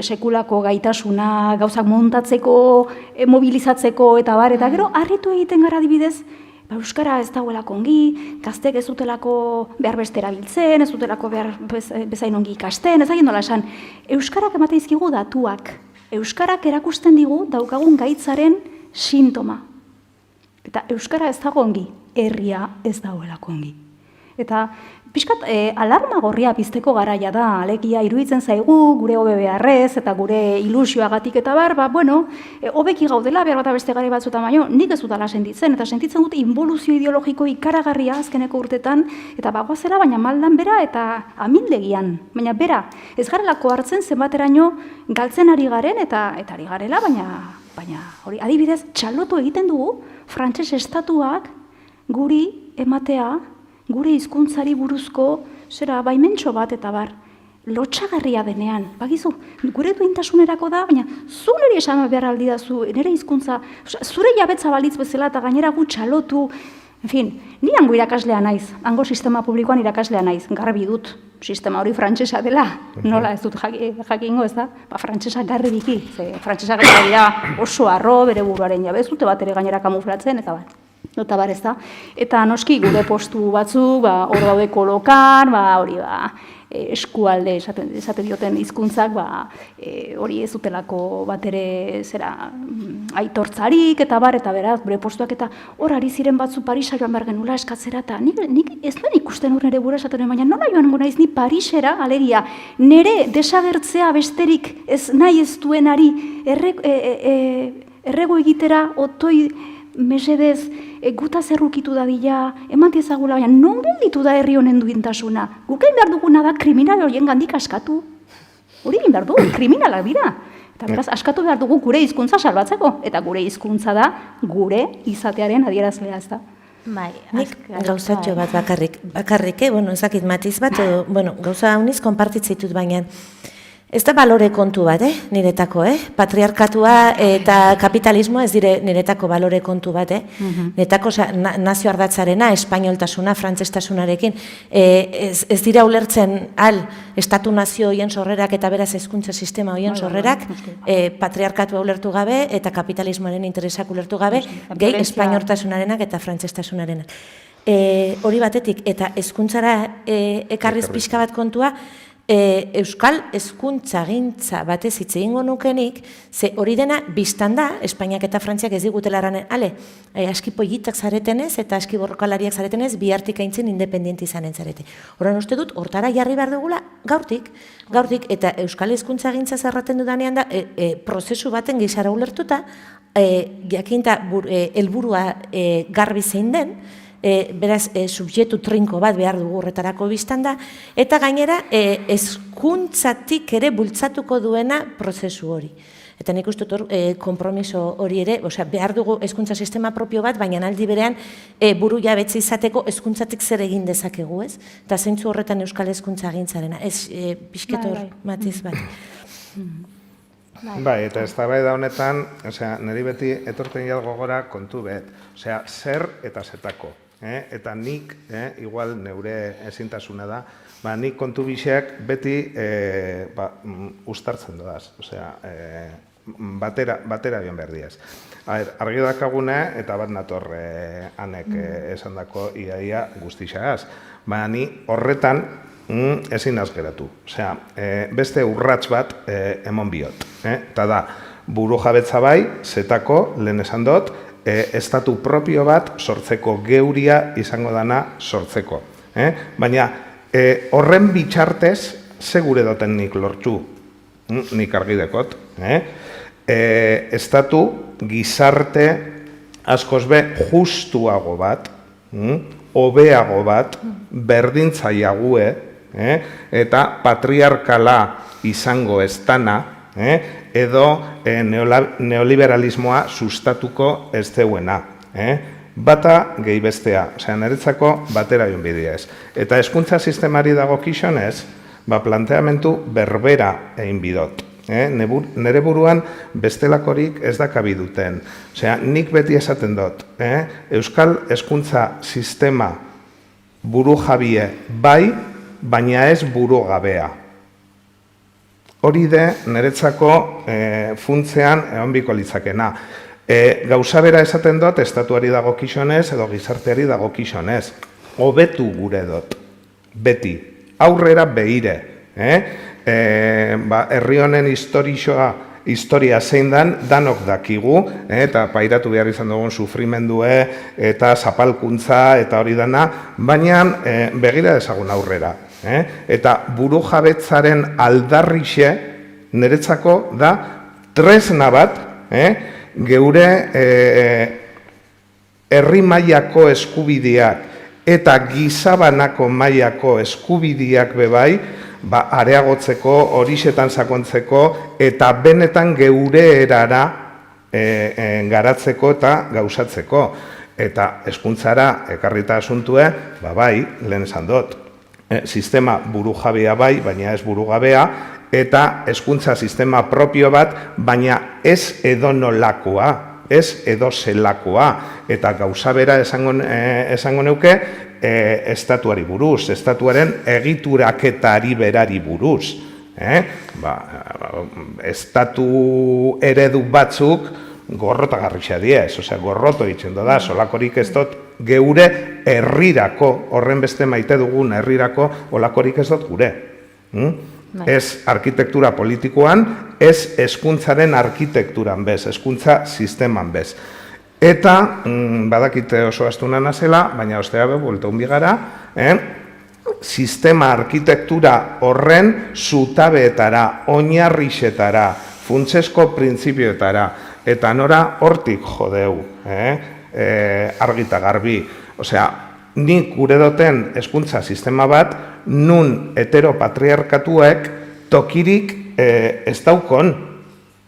sekulako gaitasuna, gauzak montatzeko, mobilizatzeko, eta bar, eta gero harritu egiten gara adibidez, euskara ez dagoelako ongi, gaztek ez dutelako behar beste erabiltzen, ez dutelako behar bezain ongi ikasten, ez egin nola esan, euskarak emate izkigu datuak. Euskarak erakusten digu daukagun gaitzaren sintoma. Eta euskara ez dago ongi, herria ez dagoelako ongi. Eta pixkat alarma gorria pizteko garaia da, alegia iruditzen zaigu, gure hobe beharrez eta gure ilusioagatik eta bar, hobeki gaudela behar bat beste gare batzuetan baino, nik ez dutala sentitzen, eta sentitzen dut involuzio ideologiko ikaragarria azkeneko urtetan, eta bagoazela baina maldan bera eta amildegian, baina bera, ez garelako hartzen zenbateraino galtzen ari garen eta ari garela, baina hori adibidez txalotu egiten dugu, frantses estatuak guri ematea, gure hizkuntzari buruzko, baimentxo bat eta bar, lotxagarria denean, bagizu, gure duintasunerako da, baina zu nire esan behar aldi da zu, nire hizkuntza, zure jabetza balitz bezala eta gainera gu txalotu, en fin, ni hango irakaslea naiz, hango sistema publikoan irakaslea naiz, garbi dut, sistema hori frantsesa dela, nola ez dut jakingo ez da, frantsesa garbi biki, frantsesa gara dira oso arro, bere buruaren jabez dute bat ere gainera kamuflatzen, eta bar. Ez da. Eta noski gure postu batzuk, hor daude kolokan, hori eskualde esaten dioten hizkuntzak, hori ez dutelako bat ere aitortzarik, eta beraz, gure postuak eta hor ari ziren batzu Parisa joan behar genula eskatzera, eta nik ez duen ikusten hor nire bura esaten, baina nola joan naiz ni Parisera, alegia, nire desagertzea besterik ez nahi ez duenari errego egitera, otoi mesedez, guta zerrukitu dadila, eman ezagula, baina non gelditu da herri honen duintasuna? Guk egin behar duguna da kriminal horien gandik askatu. Hori egin behar du, kriminalak dira. Eta beraz, askatu behar dugu gure hizkuntza salbatzeko, eta gure hizkuntza da gure izatearen adierazlea, ez da. Bai, Nik gauzatxo bat bakarrik, bueno, ezakit matiz bat, bueno, gauza hauniz konpartitzen ditut baina, ez da balore kontu bat, niretako, patriarkatua eta kapitalismoa ez dire niretako balore kontu bat, niretako nazio ardatzarena, espainoltasuna, frantzestasunarekin, ez dira ulertzen estatu nazio hoien sorrerak eta beraz hezkuntza sistema hoien sorrerak, patriarkatua ulertu gabe eta kapitalismoaren interesak ulertu gabe, gehi espainoltasunarenak eta frantzestasunarenak. Hori batetik, eta hezkuntzara ekarriz pixka bat kontua, Euskal hezkuntzagintza batez hitz egingo nukenik, ze hori dena biztan da, Espainiak eta Frantziak ez digutela eranen, aski pollitak zaretenez eta aski borrokalariak zaretenez, bihartik aintzen independienti izanen zarete. Horren uste dut, hortara jarri behar dugula gaurtik, eta Euskal hezkuntzagintza zerraten dudanean da, prozesu baten gizara ulertuta, jakinta helburua garbi zein den, beraz, subjektu trinko bat behar dugu horretarako biztan da, eta gainera, hezkuntzatik ere bultzatuko duena prozesu hori. Eta nik uste konpromiso hori ere, behar dugu hezkuntza sistema propio bat, baina aldi berean buru jabetzi izateko hezkuntzatik zer egin dezakegu, ez? Eta zeintzu horretan Euskal hezkuntza gintzarena, ez pixketor matiz bat. Bai, eta eztabaida honetan, niri beti etorten jat gogora kontu bet, zer eta zetako. Eta nik, igual neure ezintasuna da, nik kontu bixeak beti ustartzen doaz, batera bion behar diaz. Argi dakagune, eta bat nator hanek esan dako iaia guztixagaz, ni horretan ezin azgeratu. Beste urrats bat emon biot. Eta da, buru jabetza bai, zetako, lehen esan dut, estatu propio bat sortzeko, geuria izango dana sortzeko. Baina, horren bitxartez, segure duten nik lortxu, nik argidekot, estatu gizarte askoz be justuago bat, hobeago bat, berdintzaiague, eta patriarkala izango ez dana, edo neoliberalismoa sustatuko ez deuena. Bata gehi bestea, niretzako batera joan bidea ez. Eta hezkuntza sistemari dago kixonez, planteamentu berbera egin bidot. Nere buruan bestelakorik ez dakabi duten. Nik beti esaten dut, Euskal hezkuntza sistema buru jabie bai, baina ez buru gabea. Hori de niretzako funtzean egon biko litzakena. Gauza bera esaten dut, estatuari dago kixonez edo gizarteari dago kixonez. Hobetu gure dut, beti, aurrera behire. Herri honen historia zein dan, danok dakigu, eta pairatu behar izan dugun sufrimendue, eta zapalkuntza, eta hori dana, baina begira dezagun aurrera. Eta buru jabetzaren aldarrixe niretzako da tresna bat geure herri mailako eskubideak eta gizabanako mailako eskubideak bebai areagotzeko, horixetan sakontzeko eta benetan geure erara garatzeko eta gauzatzeko. Eta hezkuntzara ekarrita asuntue, bai, lehen esan dut. Sistema burujabea bai, baina ez burugabea, eta hezkuntza sistema propio bat, baina ez edonolakoa, ez edozelakoa, eta gauza bera esango neuke estatuari buruz, estatuaren egituraketari berari buruz. Estatu eredu batzuk gorrotagarritxa diez, gorroto ditzen da, solakorik ez dut geure herrirako, horren beste maite dugun herrirako, olakorik ez dut gure. Ez arkitektura politikoan, ez hezkuntzaren arkitekturan bez, hezkuntza sisteman bez. Eta, badakite oso astuna nazela, baina ostea buelta unbigara, sistema arkitektura horren zutabeetara, oinarrixetara, funtsesko printzipioetara, eta nora hortik jodeu, argita garbi. Osea, nik gure duten hezkuntza sistema bat, nun heteropatriarkatuek tokirik ez daukon.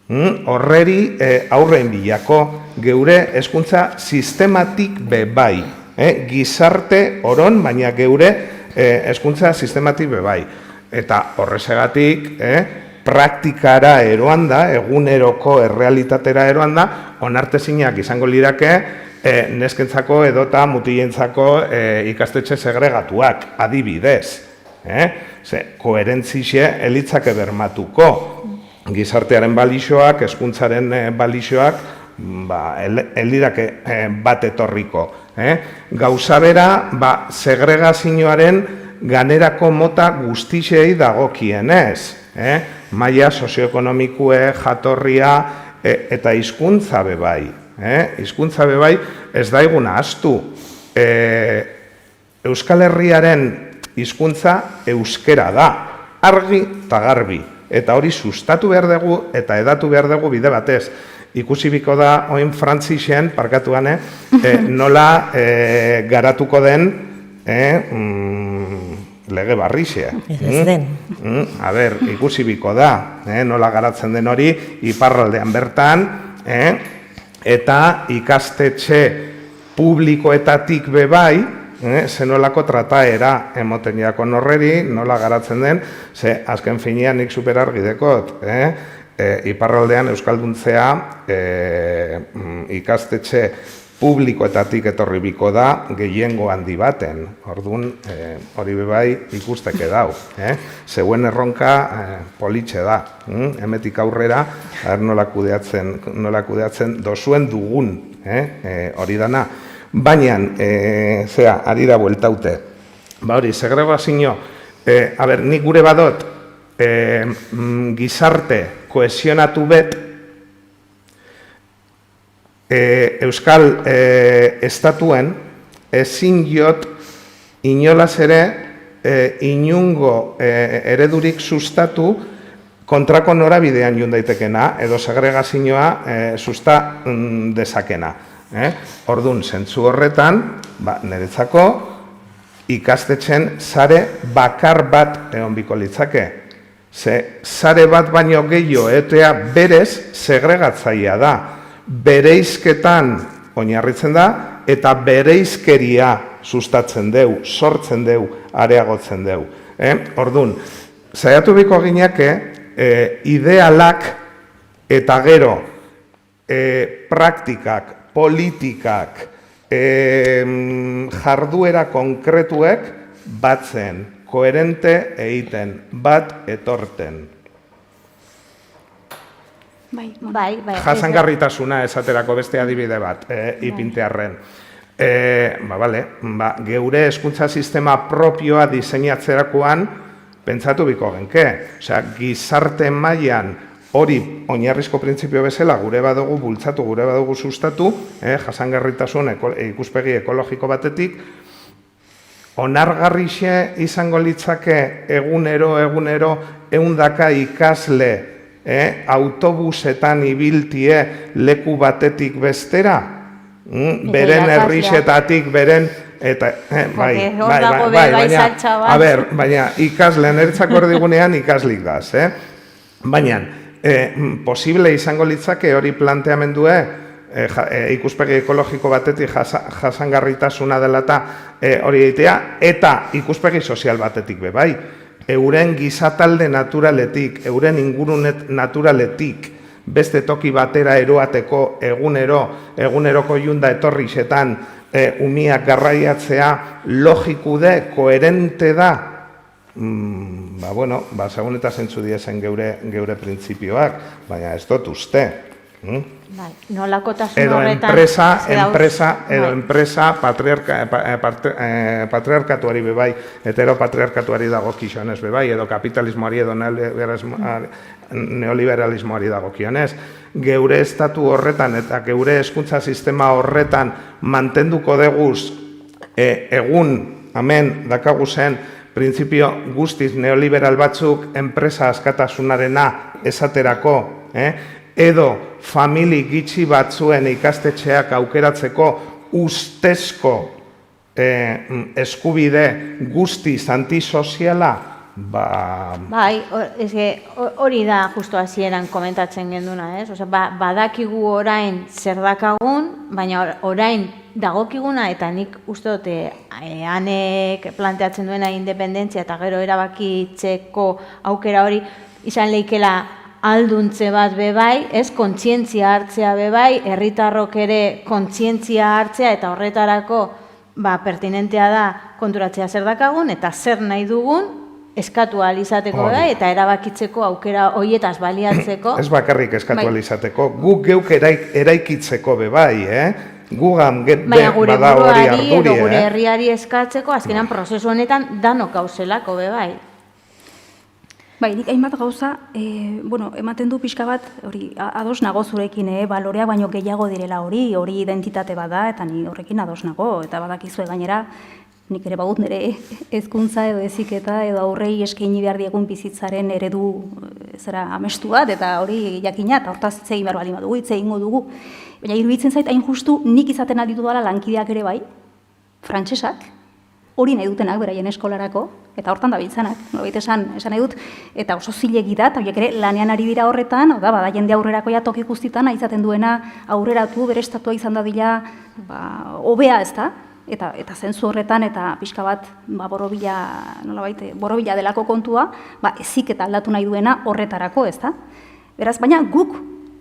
Horreri aurrein bilako geure hezkuntza sistematik bebai. Gizarte oron, baina geure hezkuntza sistematik bebai. Eta horrezegatik, praktikara eroan da, eguneroko errealitatera eroan da, onartezinak izango lirake, neskentzako edota mutilentzako ikastetxe segregatuak, adibidez. Koherentzixe elitzake bermatuko. Gizartearen balixoak, hezkuntzaren balixoak, elirake bat etorriko. Gauza bera, segregazioaren ganerako mota guztixei dagokienez. Maila sozioekonomikue, jatorria eta hizkuntza bebai. Hizkuntza bebai ez daiguna ahaztu. Euskal Herriaren hizkuntza euskera da, argi eta garbi. Eta hori sustatu behar dugu eta edatu behar dugu bide batez. Ikusi biko da, oin frantzisen, parkatuan, nola garatuko den lege barrixe. Ez den. A ber, ikusi biko da, nola garatzen den hori, iparraldean bertan, eta ikastetxe publikoetatik bebai, zenolako trataera emoten jakon horreri, nola garatzen den, ze azken finean nik superargi dekot, iparraldean euskalduntzea ikastetxe publikoetatik etorri biko da gehiengo handi baten. Orduan, hori bebai ikusteke dau. Zeuen erronka politxe da. Hemetik aurrera, nola kudeatzen dozuen dugun hori dana. Baina, ari da bueltaute. Hori, segregazio, nik gure badot, gizarte kohesionatu bet, Euskal estatuen ezin jot inolaz ere inungo eredurik sustatu kontrako norabidean joan daitekena edo segregazioa susta dezakena. Orduan, zentzu horretan, niretzako ikastetxen sare bakar bat egon biko litzake. Ze sare bat baino gehiago etea berez segregatzailea da. Bereizketan oinarritzen da eta bereizkeria sustatzen deu, sortzen deu, areagotzen deu. Orduan, saiatu biko gineke idealak eta gero praktikak, politikak, jarduera konkretuek batzen, koherente egiten, bat etorten. Jasangarritasuna esaterako beste adibide bat, ipintearren. Geure hezkuntza sistema propioa diseinatzerakoan pentsatu biko genke. Gizarte mailan hori oinarrizko printzipio bezala gure badugu bultzatu, gure badugu sustatu, jasangarritasun ikuspegi ekologiko batetik, onargarrixe izango litzake egunero ehundaka ikasle autobusetan ibiltie leku batetik bestera, beren herrixetatik, beren, eta, baina ikasle, niretzako erdigunean ikaslik daz, baina, posible izango litzake hori planteamendue, ikuspegi ekologiko batetik jasangarritasuna dela eta hori egitea, eta ikuspegi sozial batetik bebai. Euren gizatalde naturaletik, euren ingurunet naturaletik, beste toki batera eroateko eguneroko junda etorrixetan umiak garraiatzea logiku de, koherente da. Segun eta zentzu diezen geure printzipioak, baina ez dut uste. Edo enpresa patriarkatuari bebai, heteropatriarkatuari dagokionez bebai, edo kapitalismoari edo neoliberalismoari dagokionez. Geure estatu horretan eta geure hezkuntza sistema horretan mantenduko deguz egun, hemen dakagu zen, printzipio guztiz neoliberal batzuk enpresa askatasunarena esaterako, edo famili gitxi batzuen ikastetxeak aukeratzeko ustezko eskubide guztiz antisoziala Bai, hori da justu hasieran komentatzen genduna, ez? Osea, badakigu orain zer dakagun, baina orain dagokiguna, eta nik uste dute Anek planteatzen duena independentzia eta gero erabakitzeko aukera hori izan leikela alduntze bat bebai, ez, kontzientzia hartzea bebai, herritarrok ere kontzientzia hartzea eta horretarako pertinentea da konturatzea zer dakagun eta zer nahi dugun eskatu ahal izateko bebai eta erabakitzeko aukera horietaz baliatzeko. Ez bakarrik eskatu ahal izateko, guk geuk eraikitzeko bebai, gugan baina gure buruari edo gure herriari eskatzeko, azkenan prozesu honetan danok gauzelako bebai. Bai, nik hainbat gauza, ematen du pixka bat, hori, ados nago zurekin, baloreak baino gehiago direla hori identitate bada, eta ni horrekin ados nago, eta badakizue gainera, nik ere bagut nire hezkuntza edo heziketa edo aurrei eskaini behar diegun bizitzaren eredu amestu bat, eta hori jakina, eta hortaz hitz egin behar baldin badugu, hitz egingo dugu. Baina iruditzen zait, hain justu nik izaten aditu dela lankideak ere bai, frantsesak, hori nahi dutenak beraien eskolarako, eta hortan da biltzanak, nolabait esan nahi dut, eta oso zilegi da, eta horiek ere lanean ari dira horretan, bada jende aurrerakoia toki guztitan, izaten duena aurreratu, bere estatua izan dadila, hobea ez da, eta zentzu horretan, eta pixka bat, borobila delako kontua, ezik eta aldatu nahi duena horretarako, ez da. Beraz, baina guk,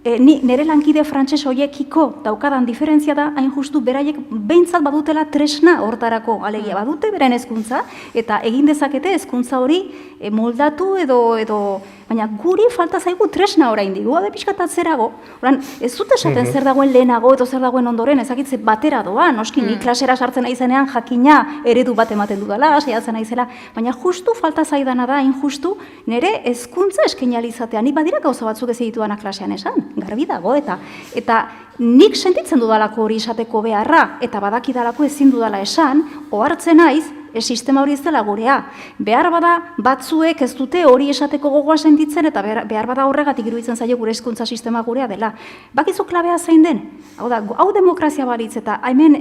nire lankide frantses horiekiko daukadan diferentzia da, hain justu beraiek behintzat badutela tresna hortarako, alegia badute beren hezkuntza, eta egin dezakete hezkuntza hori moldatu edo baina guri falta zaigu tresna oraindik, gu pixkat atzerago. Oran, ez dut esaten zer dagoen lehenago edo zer dagoen ondoren, ezakitze batera doa, noski ni klasera sartzen naizenean jakina eredu bat ematen dudala, saiatzen naizela, baina justu falta zaidana da, hain justu nire hezkuntza eskaini ahal izatea. Ni badira gauza batzuk ez ditudanak klasean esan, garbi dago, eta nik sentitzen dudalako hori esateko beharra, eta badakidalako ezin dudala esan, ohartzen naiz, sistema hori ez dela gurea. Behar bada batzuek ez dute hori esateko gogoa sentitzen, eta behar bada horregatik iruditzen zaio gure hezkuntza sistema gurea dela. Bakizu klabea zein den? Hau demokrazia balitz eta hemen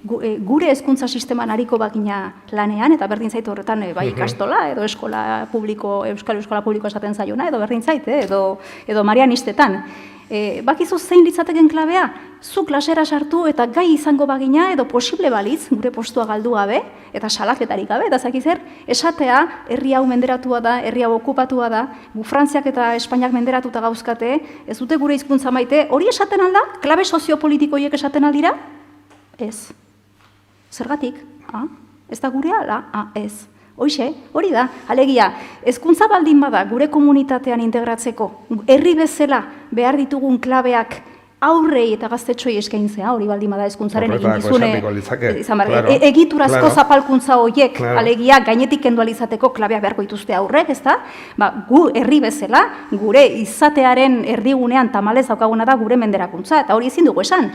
gure hezkuntza sisteman ariko bagina lanean, eta berdin zait horretan bai ikastola, edo eskola publiko, euskal eskola publiko esaten zaiona, edo berdin zait, edo marianistetan. Bakizu zein litzateken klabea, zu klasera sartu eta gai izango bagina edo posible balitz, gure postua galdu gabe, eta salaketarik gabe, eta zakizer, esatea, herri hau menderatua da, herri hau okupatua da, Frantziak eta Espainiak menderatuta gauzkate, ez dute gure hizkuntza maite, hori esaten alda, klabe soziopolitikoiek esaten aldira? Ez. Zergatik? Ez da gurea? Ez. Hoixe, hori da, alegia, hezkuntza baldin bada gure komunitatean integratzeko, herri bezala behar ditugun klabeak aurrei eta gaztetxoi eskaintzea, hori baldin bada hezkuntzaren eginkizune, egiturazko zapalkuntza horiek, alegia, gainetik kendu ahal izateko klabeak beharko dituzte aurrek, ez da? Gu herri bezala, gure izatearen erdigunean tamalez daukaguna da gure menderakuntza, eta hori ezin dugu esan.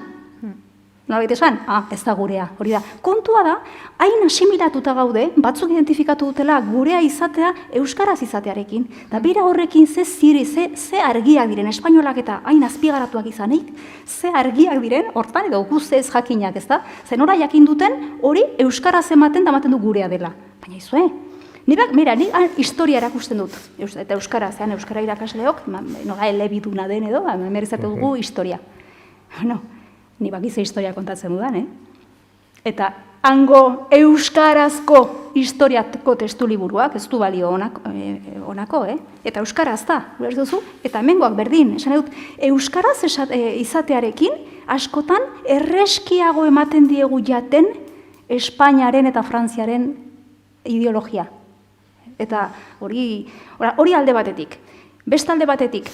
Nolabait esan? Ez da gurea, hori da. Kontua da, hain asimilatuta gaude, batzuk identifikatu dutela gurea izatea euskaraz izatearekin. Eta bera horrekin ze argiak diren, espainolak eta hain azpigaratuak izanik, ze argiak diren, hortan edo guzti ez jakinak, ez da? Zen ora jakin duten, hori euskaraz ematen du gurea dela. Baina izue, ni historia erakusten dut, eta euskaraz, euskara irakasleok, nola elebiduna den edo, merizatu dugu historia. Ni bakize historia kontatzen dudan, Eta hango euskarazko historiako testu liburuak, ez du balio honako, Eta euskaraz da, ulertu duzu? Eta hemengoak berdin, esan dut, euskaraz izatearekin askotan erreskiago ematen diegu jaten Espainiaren eta Frantziaren ideologia. Eta hori alde batetik. Beste alde batetik,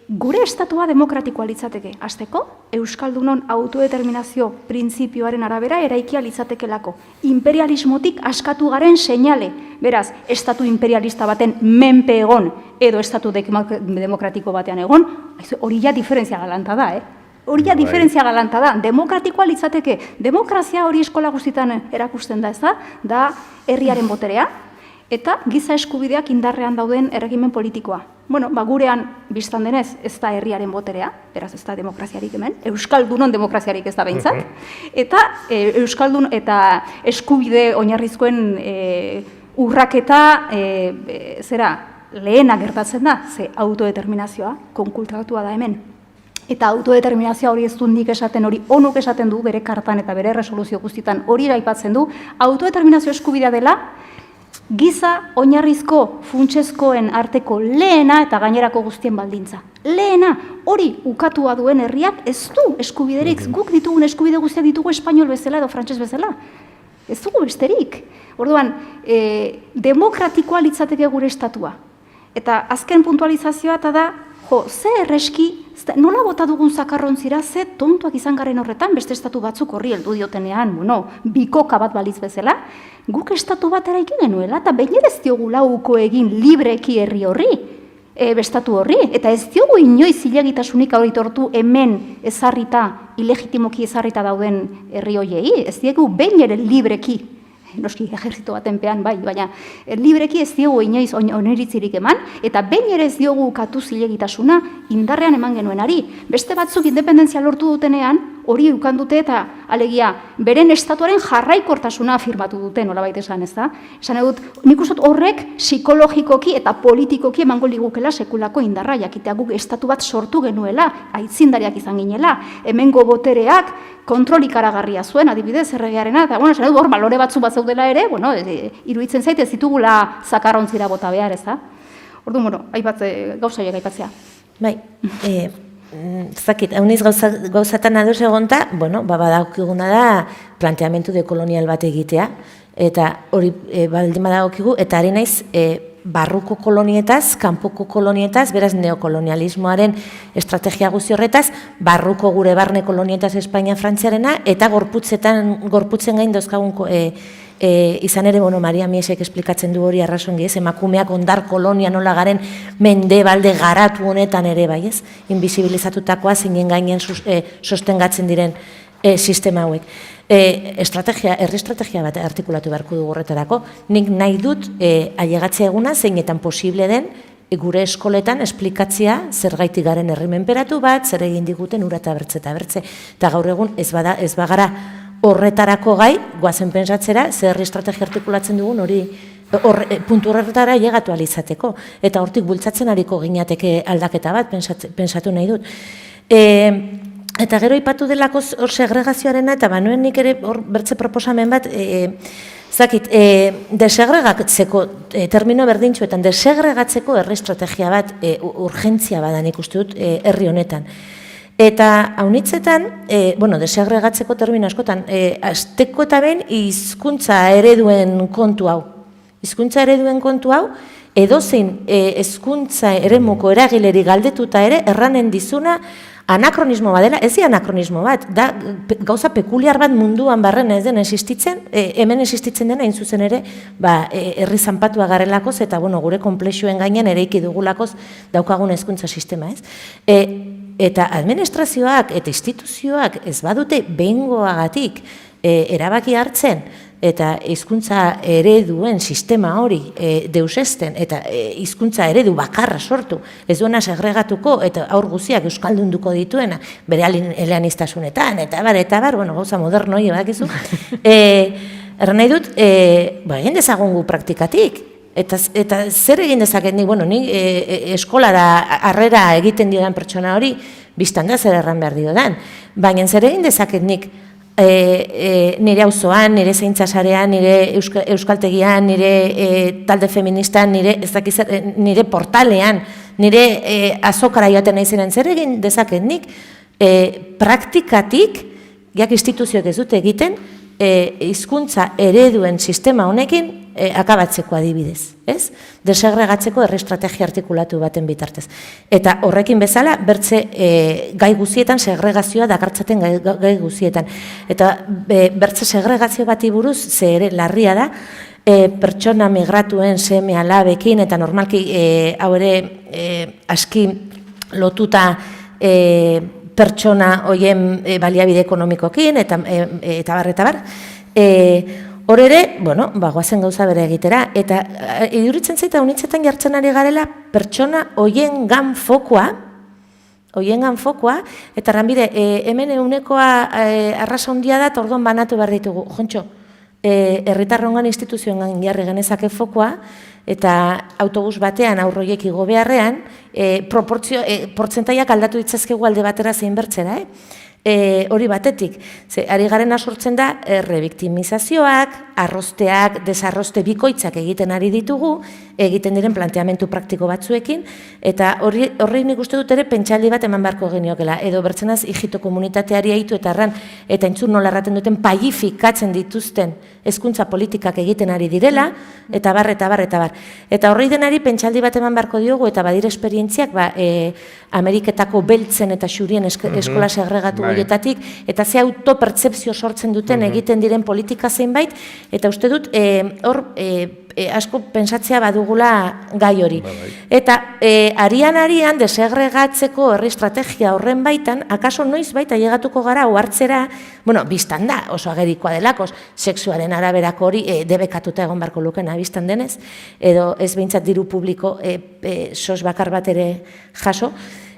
gure estatua demokratikoa litzateke, hasteko, Euskaldunon autodeterminazio printzipioaren arabera eraikia litzatekelako. Imperialismotik askatu garen seinale. Beraz, estatu imperialista baten menpe egon, edo estatu demokratiko batean egon, hori ja diferentzia galanta da, Hori ja diferentzia galanta da. Demokratikoa litzateke. Demokrazia hori eskola guztietan erakusten da, ez da? Da herriaren boterea, eta giza eskubideak indarrean dauden erregimen politikoa. Gurean, biztan denez, ez da herriaren boterea, beraz ez da demokraziarik hemen, Euskaldunon demokraziarik ez da behintzat, eta Euskaldun eta eskubide oinarrizkoen urraketa, lehena gertatzen da, ze autodeterminazioa konkultatua da hemen. Eta autodeterminazioa hori ez du nik esaten, hori onuk esaten du bere kartan eta bere resoluzio guztietan hori aipatzen du, autodeterminazio eskubidea dela, giza oinarrizko funtsezkoen arteko lehena eta gainerako guztien baldintza. Lehena, hori ukatua duen herriak ez du eskubiderik, guk ditugun eskubide guztiak ditugu espainol bezala edo frantses bezala. Ez dugu besterik. Orduan, demokratikoa litzateke gure estatua. Eta azken puntualizazioa eta da, ze erreski, nola bota dugun zakarrontzira, ze tontuak izan garen horretan, beste estatu batzuk horri heldu diotenean, bikoka bat balitz bezala, guk estatu bat eraiki genuela, eta behin ere ez diogula uko egin libreki herri horri, bestatu horri, eta ez diogu inoiz zilegitasunik auritortu hemen ezarrita, ilegitimoki ezarrita dauden herri hoiei, ez diogu behin ere libreki, noski ejertzito batenpean bai, baina libreki ez diogu inoiz oneritzirik eman, eta behin ere ez diogu ukatu zilegitasuna indarrean eman genuenari. Beste batzuk independentzia lortu dutenean, hori ukan dute eta alegia, beren estatuaren jarraikortasuna afirmatu dute, nolabait esan, ez da? Esan edut, nik uste horrek psikologikoki eta politikoki emango ligukela sekulako indarra, jakitea guk estatu bat sortu genuela, aitzindariak izan ginela, hemengo botereak kontrol ikaragarria zuen, adibidez, erregearena, eta, esan edut, hor, balore batzu bat zaudela ere, iruditzen zait ez ditugula zakarrontzira bota behar, ez da? Orduan, gauzaiek aipatzea. Bai, zakit, hauniz gauzatan ados egonta, badaukiguna da planteamentu dekolonial bat egitea, eta hori baldin badaukigu, eta ari naiz barruko kolonietaz, kanpoko kolonietaz, beraz neokolonialismoaren estrategia guzti horretaz, barruko gure barne kolonietaz Espainia Frantziarena, eta gorputzen gain dauzkagun izan ere, Maria Miesek esplikatzen du hori arrazongi, ez, emakumeak ondar kolonia nola garen mendebalde garatu honetan ere, bai ez, invisibilizatutakoa zinen gainen sostengatzen diren sistema hauek. Herri estrategia bat artikulatu beharko dugu horretarako, nik nahi dut ailegatzea eguna zeinetan posible den gure eskoletan esplikatzea zergaitik garen herri menperatu bat, zer egin diguten ura eta bertze, eta gaur egun ez bagara horretarako gai, goazen pentsatzera, zer herri estrategia artikulatzen dugun hori puntu horretara ailegatu alizateko, eta hortik bultzatzen ariko ginateke aldaketa bat, pentsatu nahi dut. Eta gero ipatu delako hor segregazioarena, eta banuen nik ere hor bertze proposamen bat, zakit, desegregatzeko, termino berdintxuetan, desegregatzeko herri estrategia bat, urgentzia badan ikuste dut herri honetan. Eta haunitzetan, desegregatzeko termino askotan, azteko eta ben hizkuntza ereduen kontu hau. Hizkuntza ereduen kontu hau, edozein hezkuntza eremuko eragileri galdetuta ere, erranen dizuna, anakronismo bat dela, ez di anakronismo bat, da gauza pekuliar bat munduan barren ez den existitzen, hemen existitzen dena zuzen ere, herri zanpatua garelakoz, eta gure konplexuen gainen ereiki dugulakoz daukagun hezkuntza sistema, ez? Eta administrazioak eta instituzioak ez badute behingoagatik erabaki hartzen, eta hizkuntza ereduen sistema hori deusesten, eta hizkuntza eredu bakarra sortu, ez duena segregatuko, eta aur guziak euskaldunduko dituena, bere eleaniztasunetan, eta bar, gauza modernoi, badakizu. Erra nahi dut, egin dezagun gu praktikatik, eta zer egin dezaket nik, eskolara harrera egiten diodan pertsona hori, biztan da zer erran behar diodan, baina zer egin dezaket nik, nire auzoan, nire zaintzasarean, nire euskaltegian, nire talde feministan, nire portalean, nire azokara joaten nahi zer egin dezaket nik, praktikatik, jak instituzioak ez dute egiten, hizkuntza ereduen sistema honekin akabatzeko adibidez, ez? Desegregatzeko herri estrategia artikulatu baten bitartez. Eta horrekin bezala, bertze gai guzietan segregazioa dakartzaten gai guzietan. Eta bertze segregazio bati buruz, ze ere larria da, pertsona migratuen seme alabekin, eta normalki hau ere aski lotuta pertsona hoien baliabide ekonomikokin, eta bar. Hor ere, goazen gauza bere egitera, eta iduritzen zaita unitzetan jartzen ari garela pertsona hoien gan fokoa, eta ranbide, hemen eunekoa arrasa hundia da, orduan banatu behar ditugu. Jontxo, herritarrongan instituzioen jarri genezake fokoa, eta autobus batean aurroiek igo beharrean, portzentaiak aldatu ditzazkegu alde batera zein bertzera, hori batetik. Ari garena sortzen da, rebiktimizazioak, arrosteak, desarroste bikoitzak egiten ari ditugu, egiten diren planteamentu praktiko batzuekin, eta horri nik uste dut ere pentsaldi bat eman beharko geniokela, edo bertzenaz hijito komunitateari eitu eta erran, eta entzun nola erraten duten paifikatzen dituzten hezkuntza politikak egiten ari direla, eta bar, eta bar, eta bar. Eta horri denari pentsaldi bat eman beharko diogu, eta badire esperientziak, Ameriketako beltzen eta xurien eskola segregatu goietatik, eta ze autopertzepzio sortzen duten egiten diren politika zeinbait, eta uste dut, hor, asko pentsatzea badugula gai hori. Eta arian desegregatzeko herri estrategia horren baitan, akaso noiz baita llegatuko gara ohartzera, bueno, biztan da, oso agerikoa delakos, sexuaren araberako hori debekatuta egon barko lukena biztan denez, edo ez behintzat diru publiko sos bakar bat ere jaso.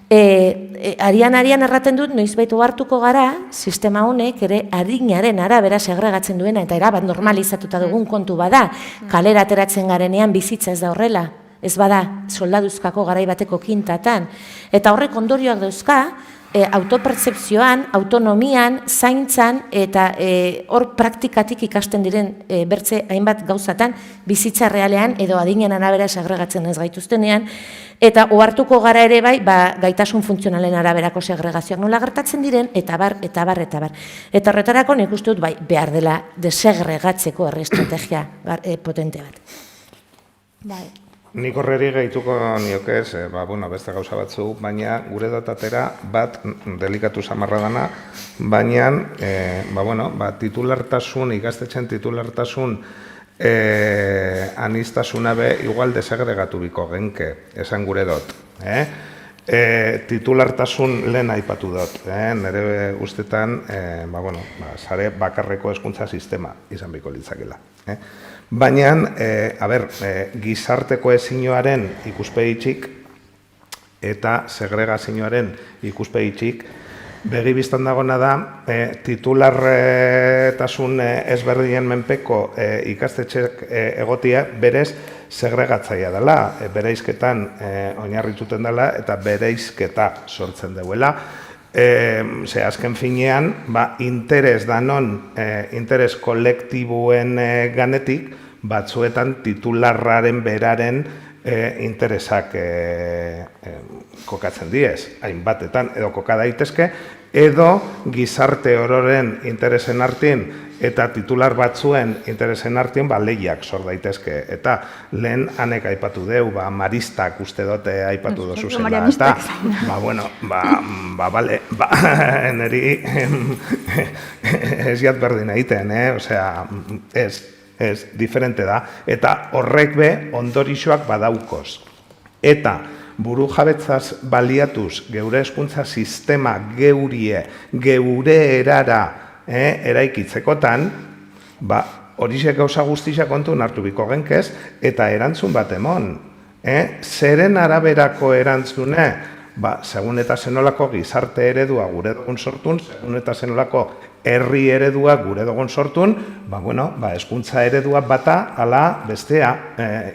Arian erraten dut, noizbait ohartuko gara, sistema honek ere adinaren arabera segregatzen duena, eta erabat normalizatuta dugun kontu bada, kalera ateratzen garenean bizitza ez da horrela, ez bada soldaduzkako garai bateko kintatan, eta horrek ondorioak dauzka, autopertzepzioan, autonomian, zaintzan, eta hor praktikatik ikasten diren bertze hainbat gauzatan, bizitza realean edo adinen arabera segregatzen ez gaituztenean, eta ohartuko gara ere bai, gaitasun funtzionalen araberako segregazioak nola gertatzen diren, eta bar, eta bar, eta bar. Eta horretarako nik uste dut bai, behar dela desegregatzeko herri estrategia potente bat. Bai. Nik horreri gehituko nioke ez, beste gauza batzu, baina gure datatera bat delikatu samarra dana, baina titulartasun, ikastetxen titulartasun anistasuna be igual desegregatu biko genke, esan gure dut. Titulartasun lehen aipatu dut, nire ustetan sare bakarreko hezkuntza sistema izan biko litzakela. Baina, gizarteko ezinoaren ikuspegitxik eta segregazioaren ikuspegitxik begi biztan dagona da titulartasun ezberdinen menpeko ikastetxek egotia berez segregatzaia dela, bereizketan oinarrituten dela eta bereizketa sortzen duela. Azken finean, interes danon, interes kolektibuen ganetik, batzuetan titularraren beraren interesak kokatzen diez, hainbatetan edo koka daitezke, edo gizarte ororen interesen artin eta titular batzuen interesen artin lehiak sor daitezke. Eta lehen hanek aipatu deu, maristak uste dote aipatu dozu zela. Eta, neri ez jat berdin egiten, ez, diferente da. Eta horrek be ondorixoak badaukoz. Eta buru jabetzaz baliatuz geure hezkuntza sistema geure erara eraikitzekotan, horixe gauza guztia kontu hartu biko genkez, eta erantzun bat emon. Zeren araberako erantzune, segun eta zenolako gizarte eredua gure dugun sortun, segun eta zenolako herri eredua gure dugun sortun, hezkuntza eredua bata ala bestea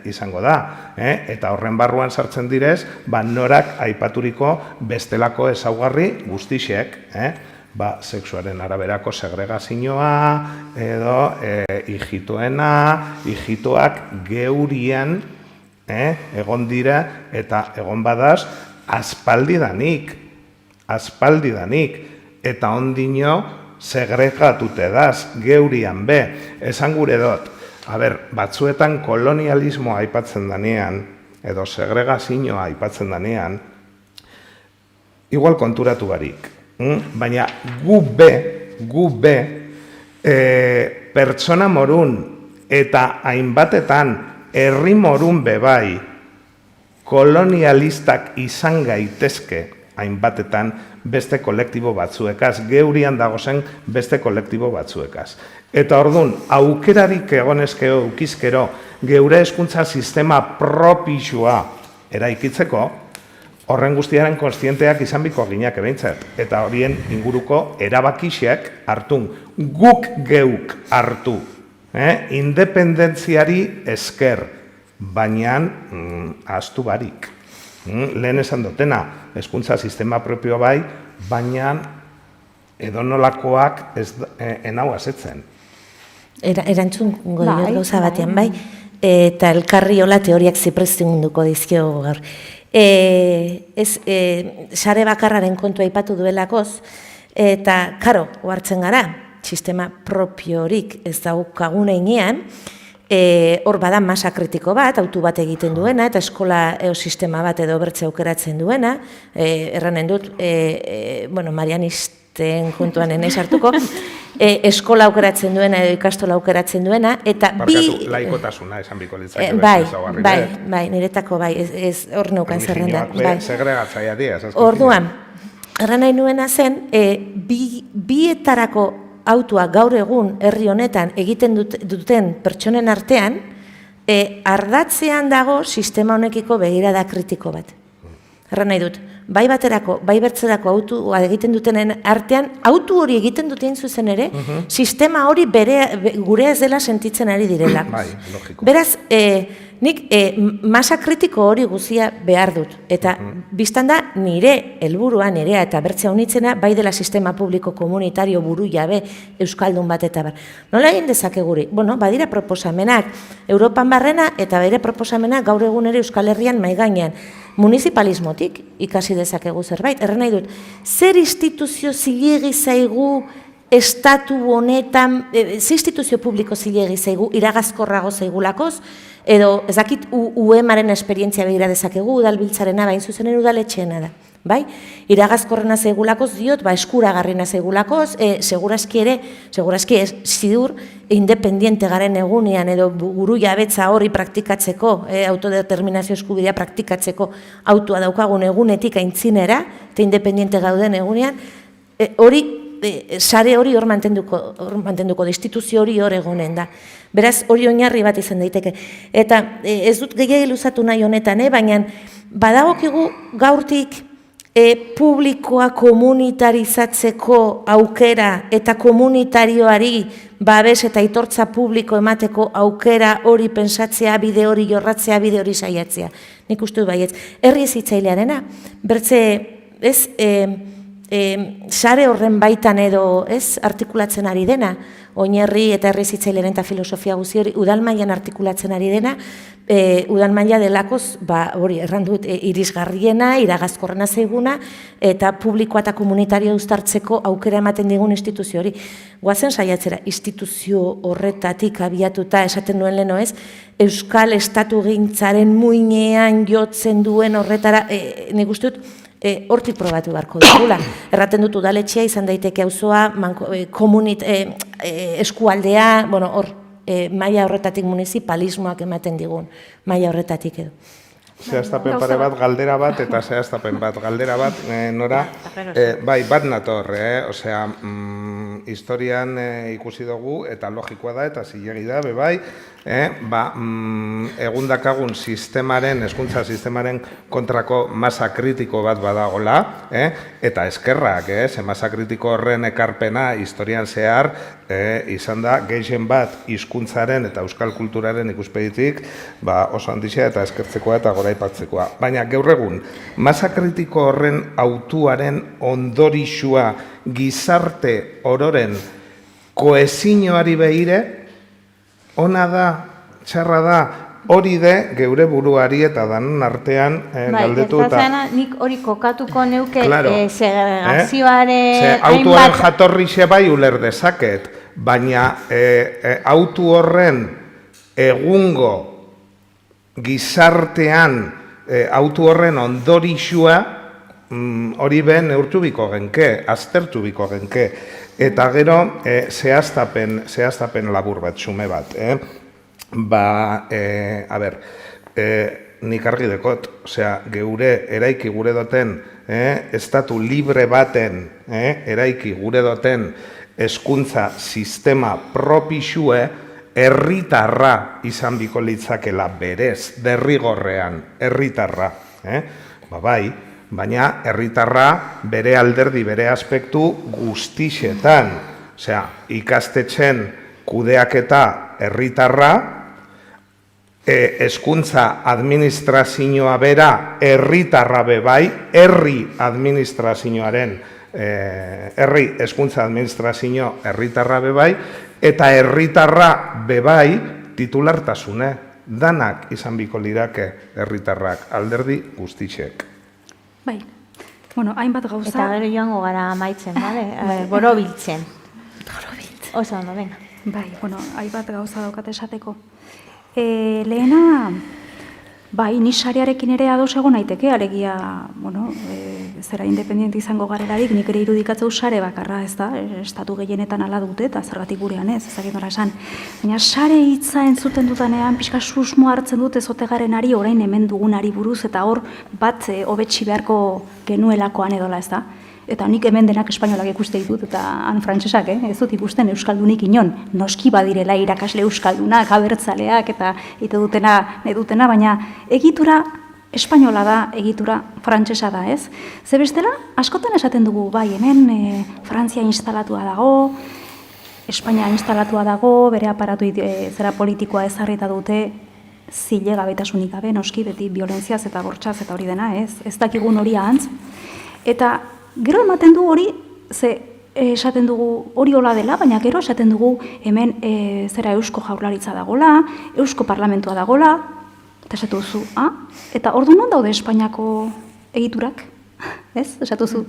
izango da. Eta horren barruan sartzen direz, norak aipaturiko bestelako ezaugarri guztixek. Sexuaren araberako segregazioa, edo hijitoak geurien egon dira eta egon badaz aspaldidanik, eta ondino segregatute daz, geurian be, esan gure dut, batzuetan kolonialismoa aipatzen danean, edo segregazioa aipatzen danean, igual konturatu barik. Baina gu be, pertsona morun eta hainbatetan herri morun bebai kolonialistak izan gaitezke hainbatetan beste kolektibo batzuekaz, geurian dagozen beste kolektibo batzuekaz. Eta orduan, aukerarik egonezkeo ukizkero geure hezkuntza sistema propixua eraikitzeko, horren guztiaren konstienteak izan biko ginak ebeintzat, eta horien inguruko erabakixeak hartun, guk geuk hartu, independentziari esker, baina ahaztu barik. Lehen esan dutena, hezkuntza sistema propio bai, baina edonolakoak enau asetzen. Erantzun godiot gauza batean, bai? Eta elkarri hola teoriak zipreztunduko dizkio gaur. Sare bakarraren kontua aipatu duelakoz, eta, karo, ohartzen gara, sistema propiorik ez daukagun heinean, hor bada masa kritiko bat, autu bat egiten duena, eta eskola sistema bat edo bertze aukeratzen duena, erranen dut, marianisten kontuan enez hartuko, eskola aukeratzen duena edo ikastola aukeratzen duena, eta Barkatu, laikotasuna esan biko litzake. Bai, niretako bai, ez hor neukan zerrendan. Segregatzaia dira. Orduan, erran nahi nuena zen, bietarako autua gaur egun herri honetan egiten duten pertsonen artean, ardatzean dago sistema honekiko begirada kritiko bat. Erran nahi dut, bai baterako, bai bertzerako autua egiten dutenen artean, autu hori egiten duten zuzen ere, sistema hori gure ez dela sentitzen ari direla. Bai, logiko. Beraz, nik masa kritiko hori guzia behar dut. Eta biztan da nire helburua, nirea eta bertzea unitzena, bai dela sistema publiko komunitario buru jabe euskaldun bat eta bar. Nola egin dezakeguri? Bueno, badira proposamenak, Europan barrena eta bere proposamenak gaur egun ere Euskal Herrian maigainean. Municipalismotik ikasi dezakegu zerbait. Erren nahi dut, zer instituzio zilegi zaigu estatu honetan, ze instituzio publiko zilegi zaigu, iragazkorrago zaigulakoz, edo ez dakit UEMaren esperientzia begira dezakegu, udalbiltzarena, bain zuzenen udaletxeena da. Bai? Iragazkorrena zaigulakoz diot, eskuragarrena zaigulakoz, segurazki ez, zidur, independiente garen egunean, edo buru jabetza hori praktikatzeko, autodeterminazio eskubidea praktikatzeko autua daukagun egunetik aintzinera, eta independiente gauden egunean, sare hori hor mantenduko, instituzio hori hor egonen da. Beraz, hori oinarri bat izan daiteke. Eta ez dut gehiago luzatu nahi honetan, baina badagokigu gaurtik publikoa komunitarizatzeko aukera eta komunitarioari babes eta aitortza publiko emateko aukera hori pensatzea, bide hori jorratzea, bide hori saiatzea. Nik uste dut baietz. Herri ezitzailearena, bertze, ez, sare horren baitan edo, ez, artikulatzen ari dena, oinarri eta herri ezitzailearen eta filosofia guzi hori, udalmailan artikulatzen ari dena, udalmaila delakoz, hori, erran dut, irisgarriena, iragazkorrena zaiguna, eta publikoa eta komunitario uztartzeko aukera ematen digun instituzio hori. Goazen saiatzera, instituzio horretatik abiatuta esaten duen leno ez, Euskal Estatu gintzaren muinean jotzen duen horretara, nik uste dut, hortik probatu beharko dugula. Erraten dut udaletxea izan daiteke auzoa, eskualdea, hor, maila horretatik municipalismoak ematen digun, maila horretatik edo. Zehaztapen pare bat, galdera bat, eta zehaztapen bat, galdera bat, Nora, bai, bat nator, osea, historian ikusi dugu, eta logikoa da, eta zilegi da, bai, egundakagun sistemaren, hezkuntza sistemaren kontrako masa kritiko bat badagola, eta eskerrak, masa kritiko horren ekarpena historian zehar, izan da, gehien bat hizkuntzaren eta euskal kulturaren ikuspegitik, oso handixea eta eskertzekoa eta goraipatzekoa. Baina gaur egun, masa kritiko horren autuaren ondorixua gizarte ororen kohesioari behire, ona da, txarra da, hori de geure buruari eta danon artean galdetu eta... Nik hori kokatuko neuke segregazioaren... Autuaren jatorrixe bai uler dezaket, baina autu horren egungo gizartean autu horren ondorixua hori ben neurtu biko genke, aztertu biko genke. Eta gero zehaztapen labur bat, xume bat. Nik argi dekot, geure eraiki gure duten, estatu libre baten eraiki gure duten hezkuntza sistema propixue herritarra izan biko litzakela berez, derrigorrean, herritarra. Bai, baina herritarra bere alderdi, bere aspektu guztixetan. Ikastetxen kudeaketa herritarra, hezkuntza administrazioa bera herritarra bebai, herri administrazioaren, herri hezkuntza administrazio herritarra bebai, eta herritarra bebai titulartasune, danak izan biko lirake herritarrak, alderdi guztiek. Bai, bueno, hainbat gauza... Eta gero joango gara amaitzen, bale? Borobiltzen. Oso ondo, venga. Bai, bueno, hainbat gauza daukat esateko. Lehena, bai, ni sarearekin ere ados egon naiteke, alegia, bueno, zera independiente izango garelarik, nik ere irudikatzeu sare bakarra, ez da, estatu gehienetan ala dute, eta zergatik gurean ez, ezagik nola esan. Baina sare hitza entzuten dutanean, pixka susmo hartzen dut ezotegarenari, orain hemen dugunari buruz, eta hor bat hobetsi beharko genuelakoan edola, ez da. Eta nik hemen denak espainolak ikuste ditut, eta han frantsesak, ez dut ikusten euskaldunik inon. Noski badirela irakasle euskaldunak, abertzaleak, eta ite dutena, baina egitura espainola da, egitura frantsesa da, ez? Ze bestela, askotan esaten dugu, bai, hemen Frantzia instalatua dago, Espainia instalatua dago, bere aparatu zera politikoa ezarrita dute, zile gabetasunik gabe, noski, beti violentziaz eta bortxaz eta hori dena, ez? Ez dakigun hori ahantz. Eta gero ematen du hori, ze esaten dugu hori hola dela, baina gero esaten dugu hemen zera Eusko Jaurlaritza dagola, Eusko Parlamentua dagola, eta esatu duzu, eta ordu non daude Espainiako egiturak, ez? Esatu duzu,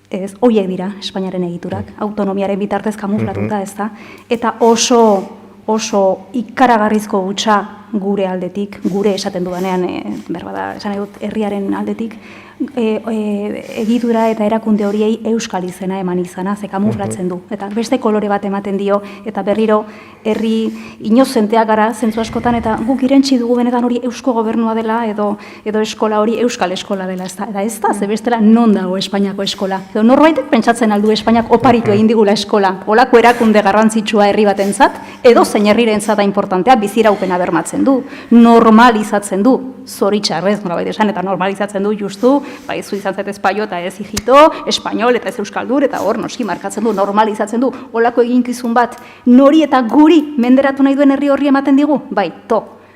ez, horiek dira Espainiaren egiturak, autonomiaren bitartez kamuflatuta, ez da, eta oso ikaragarrizko hutsa gure aldetik, gure esaten dudanean, berbada, esan dut herriaren aldetik, egitura eta erakunde horiei euskal izena eman izana, ze kamuflatzen du. Eta beste kolore bat ematen dio, eta berriro herri inozenteak gara zentzu askotan, eta guk irentsi dugu benetan hori eusko gobernua dela, edo eskola hori euskal eskola dela. Eta ez da, ze bestela non dago Espainiako eskola. Edo norbaitek pentsatzen aldu Espainiak oparitu egin digula eskola. Olako erakunde garrantzitsua herri batentzat, edo zein herrirentzat da importantea biziraupena bermatzen du, normalizatzen du, zoritxarrez, nolabait esan, eta normalizatzen du justu, bai, zu izan zaitez paio eta ez hijito, espainol eta ez euskaldur, eta hor noski markatzen du, normalizatzen du, olako eginkizun bat, nori eta guri menderatu nahi duen herri horri ematen digu? Bai,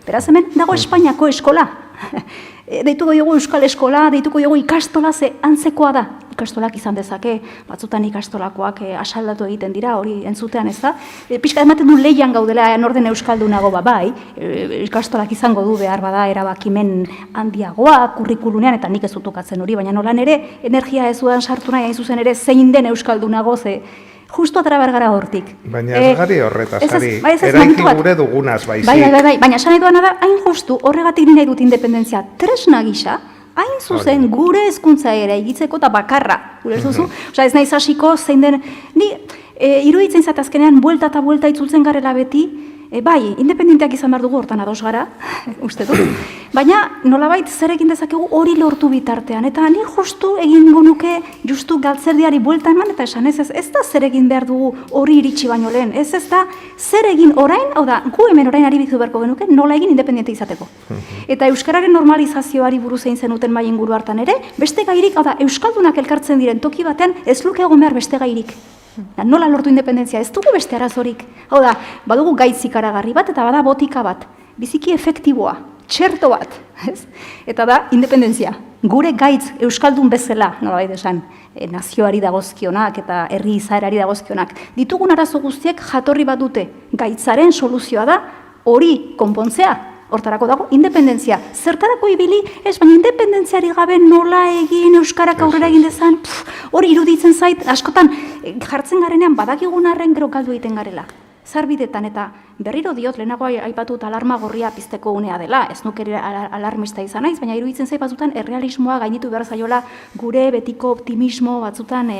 Beraz hemen dago Espainiako eskola. Deituko diogu euskal eskola, deituko diogu ikastola, ze antzekoa da. Ikastolak izan dezake, batzutan ikastolakoak asaldatu egiten dira, hori entzutean ez da. Pixka ematen du lehian gaudela, norden euskaldunago bai, ikastolak izango du behar bada erabakimen handiagoa, kurrikulunean, eta nik ez utokatzen hori, baina nolan ere, energia ez dudan sartu nahi, hain zuzen ere, zein den euskaldunago, ze justu atara behar gara hortik. Baina ez gari horretaz, eraiki gure dugunaz, baizik. Bai, baina esan nahi duana da, hain justu horregatik nahi dut independentzia tresna gisa, hain zuzen gure hezkuntza ere egitzeko eta bakarra, gure ez duzu? Osa ez naiz hasiko zein den, ni iruditzen zat azkenean buelta eta buelta itzultzen garela beti, bai, independenteak izan behar dugu hortan ados gara, uste dut, baina nolabait zer egin dezakegu hori lortu bitartean, eta ni justu egingo nuke justu galtzerdiari buelta eman, eta esan ez da zer egin behar dugu hori iritsi baino lehen, ez da zer egin orain, hau da, gu hemen orain ari bizu beharko genuke, nola egin independente izateko. Eta euskararen normalizazioari buruz egin zenuten bai inguru hartan ere, beste gairik, hau da, euskaldunak elkartzen diren toki batean ez luke egon behar beste gairik. Nola lortu independentzia, ez dugu beste arazorik. Hau da, badugu gaitz ikaragarri bat eta bada botika bat, biziki efektiboa, txerto bat, ez? Eta da, independentzia. Gure gaitz euskaldun bezala, nolabait esan, nazioari dagozkionak eta herri izaerari dagozkionak. Ditugun arazo guztiek jatorri bat dute. Gaitzaren soluzioa da hori konpontzea. Hortarako dago, independentzia. Zertarako ibili, ez, baina independentziari gabe nola egin, euskarak aurrera egin dezan, hori iruditzen zait, askotan jartzen garenean badakigun arren gero galdu egiten garela. Zarbidetan eta berriro diot, lehenago aipatut alarma gorria pizteko unea dela, ez nuk ere alarmista izan naiz, baina iruditzen zait batzutan errealismoa gainitu behar zaiola gure betiko optimismo batzutan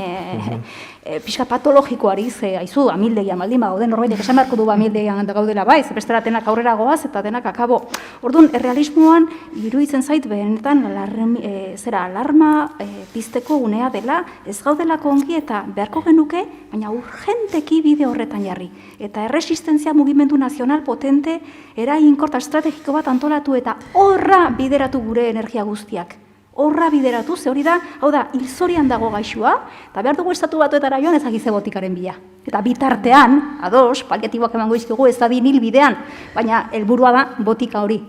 pixka patologikoari, ze haizu, amildegian baldin baude, norbaitek esan beharko du amildegian gaudela bai, ze bestela denak aurrera goaz eta denak akabo. Orduan, errealismoan iruditzen zait benetan alarma pizteko unea dela, ez gaudelako ongi eta beharko genuke, baina urgenteki bide horretan jarri. Eta erresistentzia mugimendu nazional potente, eraginkorta estrategiko bat antolatu eta horra bideratu gure energia guztiak. horra bideratu, ze hori da, hau da, hilzorian dago gaixua, eta behar dugu estatu batuetara joan ezagize botikaren bila. Eta bitartean, ados, paliatiboak emango izkigu ez da hil bidean, baina helburua da botika hori.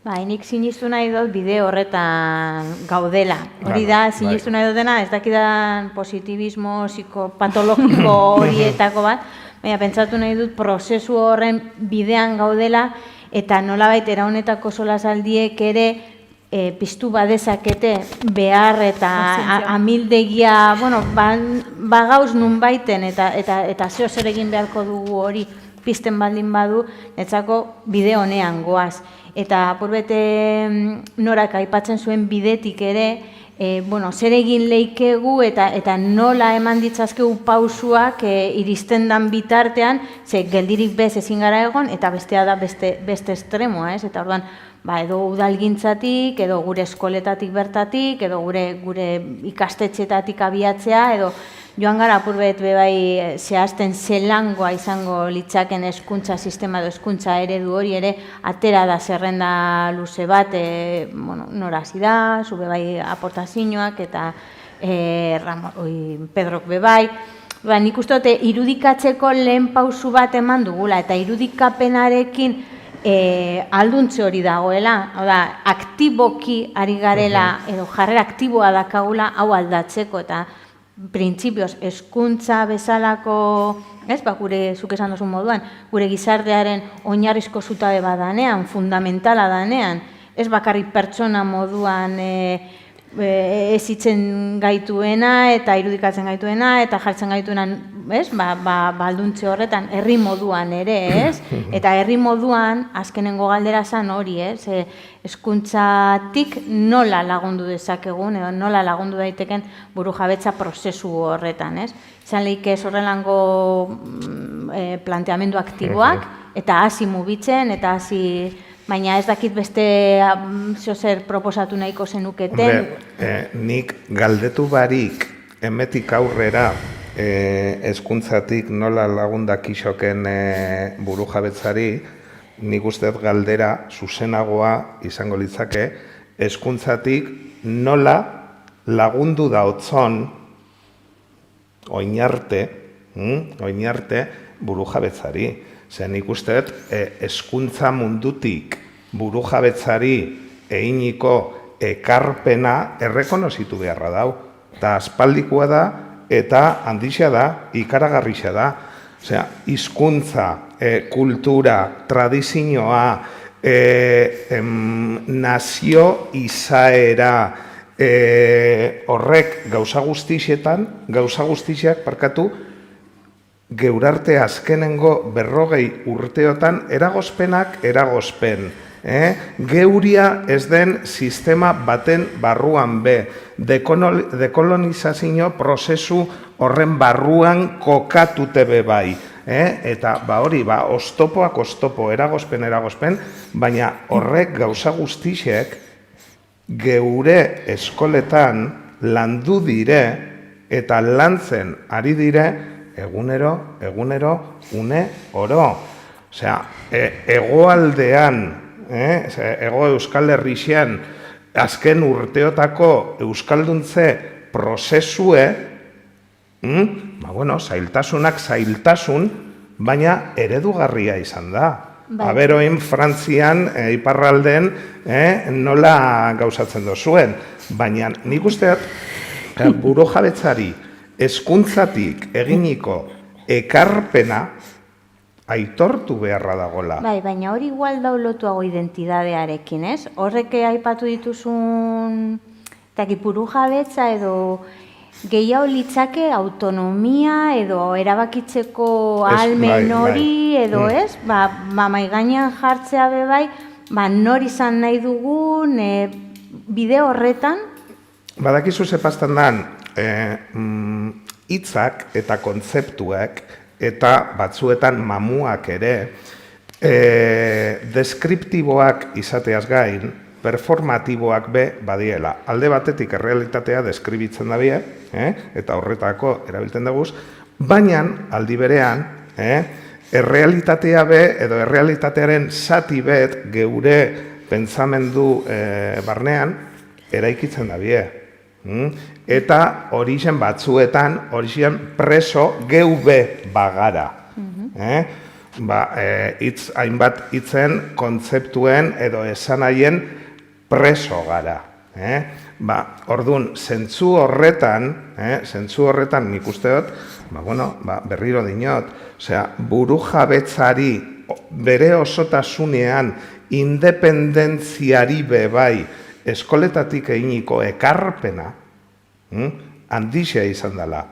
Nik sinistu nahi dut bide horretan gaudela. Hori da, sinistu nahi dutena, ez dakidan positibismo psikopatologiko horietako bat, baina pentsatu nahi dut prozesu horren bidean gaudela, eta nolabait era honetako solasaldiek ere piztu badezakete behar eta amildegia, bagauz nunbaiten eta zeo zer egin beharko dugu hori pizten baldin badu, netzako bide honean goaz. Eta apurbete norak aipatzen zuen bidetik ere, zer egin leikegu eta nola eman ditzazkegu pausuak iristen dan bitartean, ze geldirik bez ezin gara egon, eta bestea da beste estremoa, ez? Eta orduan, edo udalgintzatik, edo gure eskoletatik bertatik, edo gure ikastetxetatik abiatzea, edo joan gara apurbet bebai zehazten zelangoa izango litzaken hezkuntza sistema edo hezkuntza eredu hori ere atera da zerrenda luze bat, nora hasi da, zu bebai aportazioak eta Pedrok bebai. Nik uste dute irudikatzeko lehen pausu bat eman dugula eta irudikapenarekin alduntze hori dagoela, aktiboki ari garela edo jarrera aktiboa dakagula hau aldatzeko eta printzipioz hezkuntza bezalako, gure zuk esan duzun moduan, gure gizartearen oinarrizko zutabe badanean, fundamentala danean, ez bakarrik pertsona moduan ezitzen gaituena eta irudikatzen gaituena eta jartzen gaituena, balduntze horretan, herri moduan ere, ez? Eta herri moduan, azkenengo galdera zen hori, ez? Hezkuntzatik nola lagundu dezakegun, edo nola lagundu daiteken burujabetza prozesu horretan, ez? Izan lehik ez horrelango planteamendu aktiboak, eta hasi mugitzen, eta hasi... Baina ez dakit beste zer proposatu nahiko zenuketen. Nik galdetu barik emetik aurrera hezkuntzatik nola lagundak isoken burujabetzari, nik uste galdera zuzenagoa izango litzake, hezkuntzatik nola lagundu daotzon oinarte burujabetzari. Zer nik uste hezkuntza mundutik burujabetzari eginiko ekarpena errekonozitu beharra dau. Eta aspaldikoa da eta handixea da, ikaragarrixa da. Osea, hizkuntza, kultura, tradizioa, nazio izaera, horrek gauza guztiak parkatu, geurarte azkenengo 40 urteotan eragozpen. Geuria ez den sistema baten barruan be, dekolonizazio prozesu horren barruan kokatute be bai. Eta hori, oztopoak oztopo, eragozpen, baina horrek gauza guztiak geure eskoletan landu dire eta lantzen ari dire egunero, une oro. Osea, egoaldean, ego Euskal Herrixean, azken urteotako euskalduntze prozesue, zailtasun, baina eredugarria izan da. Aberoin Frantzian, iparralden, nola gauzatzen dozuen. Baina nik usteat, burujabetzari, hezkuntzatik eginiko ekarpena aitortu beharra dagola. Baina hori igual daulotuago identidadearekin, ez? Horrek aipatu dituzun burujabetza edo gehiago litzake autonomia edo erabakitzeko ahalmen hori edo ez? Maigainan jartzea bebai, nor izan nahi dugun bide horretan? Badakizu zepaztan dan, hitzak eta kontzeptuak eta batzuetan mamuak ere deskriptiboak izateaz gain, performatiboak be badiela. Alde batetik errealitatea deskribitzen da bie, eta horretako erabiltzen daguz, baina aldi berean, errealitatea be edo errealitatearen zati bet geure pentsamendu barnean, eraikitzen da bie. Eta horixen batzuetan, horixen preso geube bagara. Hainbat hitzen, kontzeptuen edo esanahien preso gara. Orduan, zentzu horretan nik uste dut, berriro dinot, burujabetzari bere osotasunean independentziari bebai eskoletatik eginiko ekarpena handixea izan dela.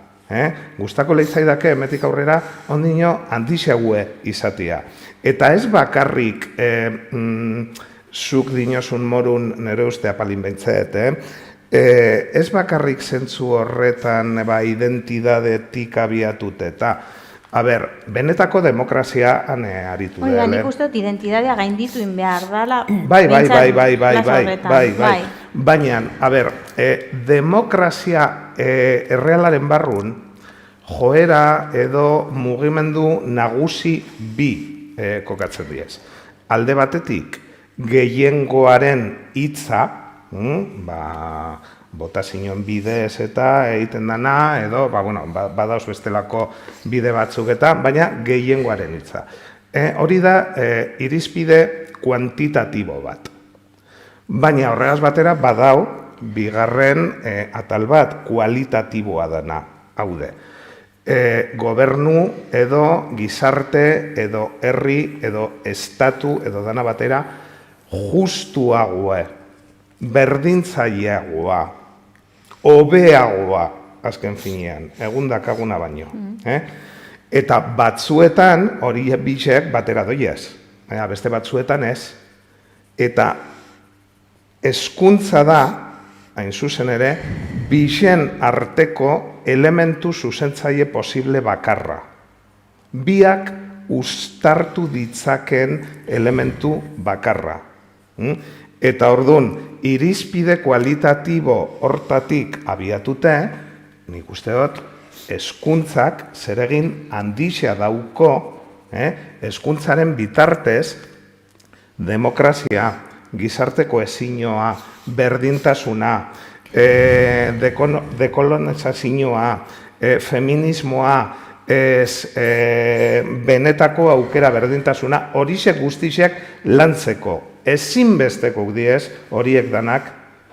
Gustako leitzaidake emetik aurrera ondino handixeague izatea. Eta ez bakarrik zuk dinosun morun nire uste apalin behintzet, ez bakarrik zentzu horretan identidadetik abiatut eta benetako demokrazia aritu da. Nik uste dut identidadea gainditu behar dela. Bai. Baina, demokrazia errealaren barrun, joera edo mugimendu nagusi bi kokatzen diez. Alde batetik, gehiengoaren hitza, botazioen bidez eta egiten dana, edo, badauz bestelako bide batzuk eta, baina gehiengoaren hitza. Hori da, irizpide kuantitatibo bat. Baina horregaz batera, badau, bigarren atal bat, kualitatiboa dana, haude. Gobernu edo gizarte edo herri edo estatu edo dana batera justuagoa, berdintzaileagoa, hobeagoa, azken finean, egun dakaguna baino. Eta batzuetan hori bisek batera doiez, beste batzuetan ez. Eta hezkuntza da, hain zuzen ere, bisen arteko elementu zuzentzaile posible bakarra. Biak uztartu ditzaken elementu bakarra. Eta orduan, irizpide kualitatibo hortatik abiatute, nik uste dut, hezkuntzak zeregin handixea dauko, hezkuntzaren bitartez, demokrazia, gizarte kohesioa, berdintasuna, dekolonizazioa, feminismoa, benetako aukera berdintasuna, horiek guztiak lantzeko. Ezinbesteko diez horiek danak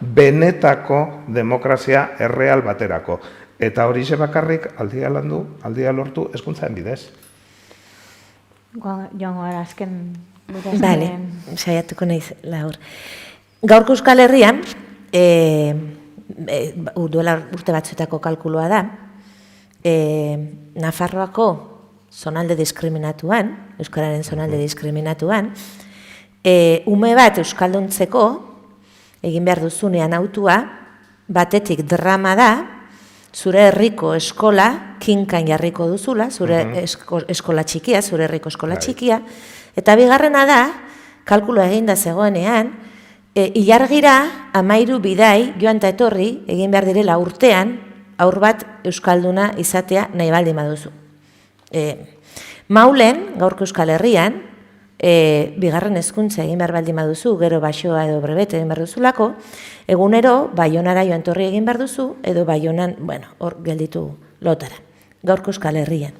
benetako demokrazia erreal baterako. Eta horixe bakarrik aldia landu, aldia lortu hezkuntzaren bidez. Joango gara azken... Bale, saiatuko nahiz laur. Gaurko Euskal Herrian, duela urte batzuetako kalkuloa da, Nafarroako zonalde diskriminatuan, Euskararen zonalde diskriminatuan, ume bat euskalduntzeko, egin behar duzunean autua, batetik drama da, zure herriko eskola, kinkan jarriko duzula, zure eskola txikia, zure herriko eskola txikia, eta bigarrena da, kalkulo eginda zegoenean, ilargira 13 bidai joan eta etorri, egin behar direla urtean, aur bat euskalduna izatea nahi baldin baduzu. Maulen, gaurko Euskal Herrian, bigarren hezkuntza egin behar baldin baduzu, gero Baxoa edo Brebete egin behar duzulako, egunero Baionara joan torri egin behar duzu, edo Baionan, hor gelditu lotara, gaurko Euskal Herrian.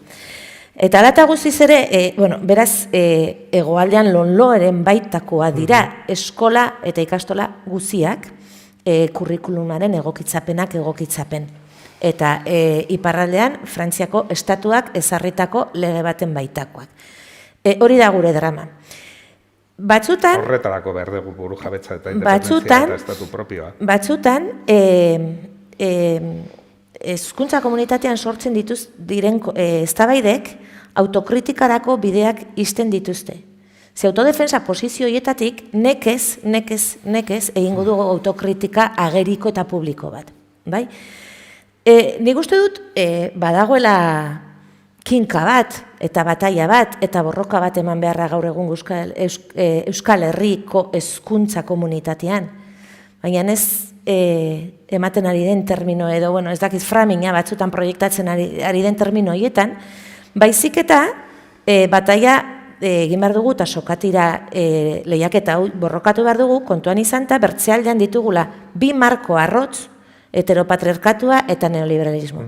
Eta alata guztiz ere, beraz, hegoaldean lonloeren baitakoa dira eskola eta ikastola guziak, kurrikulumaren egokitzapen. Eta iparraldean, Frantziako estatuak ezarritako lege baten baitakoak. Hori da gure drama. Batzutan... Horretarako behar dugu buru jabetza eta independentzia eta estatu propioa. Batzutan, hezkuntza komunitatean sortzen diren eztabaidek autokritikarako bideak ixten dituzte. Ze autodefensa posizio hietatik nekez egingo dugu autokritika ageriko eta publiko bat. Nik uste dut badagoela kinka bat, eta bataia bat, eta borroka bat eman beharra gaur egun Euskal Herriko hezkuntza komunitatean. Baina ez ematen ari den termino edo, ez dakiz framina batzutan proiektatzen ari den termino horietan, baizik eta bataia egin behar dugu, eta sokatira lehiaketa hau borrokatu behar dugu, kontuan izan, eta bertzealdean ditugula bi marko arrotz, heteropatriarkatua eta neoliberalismo.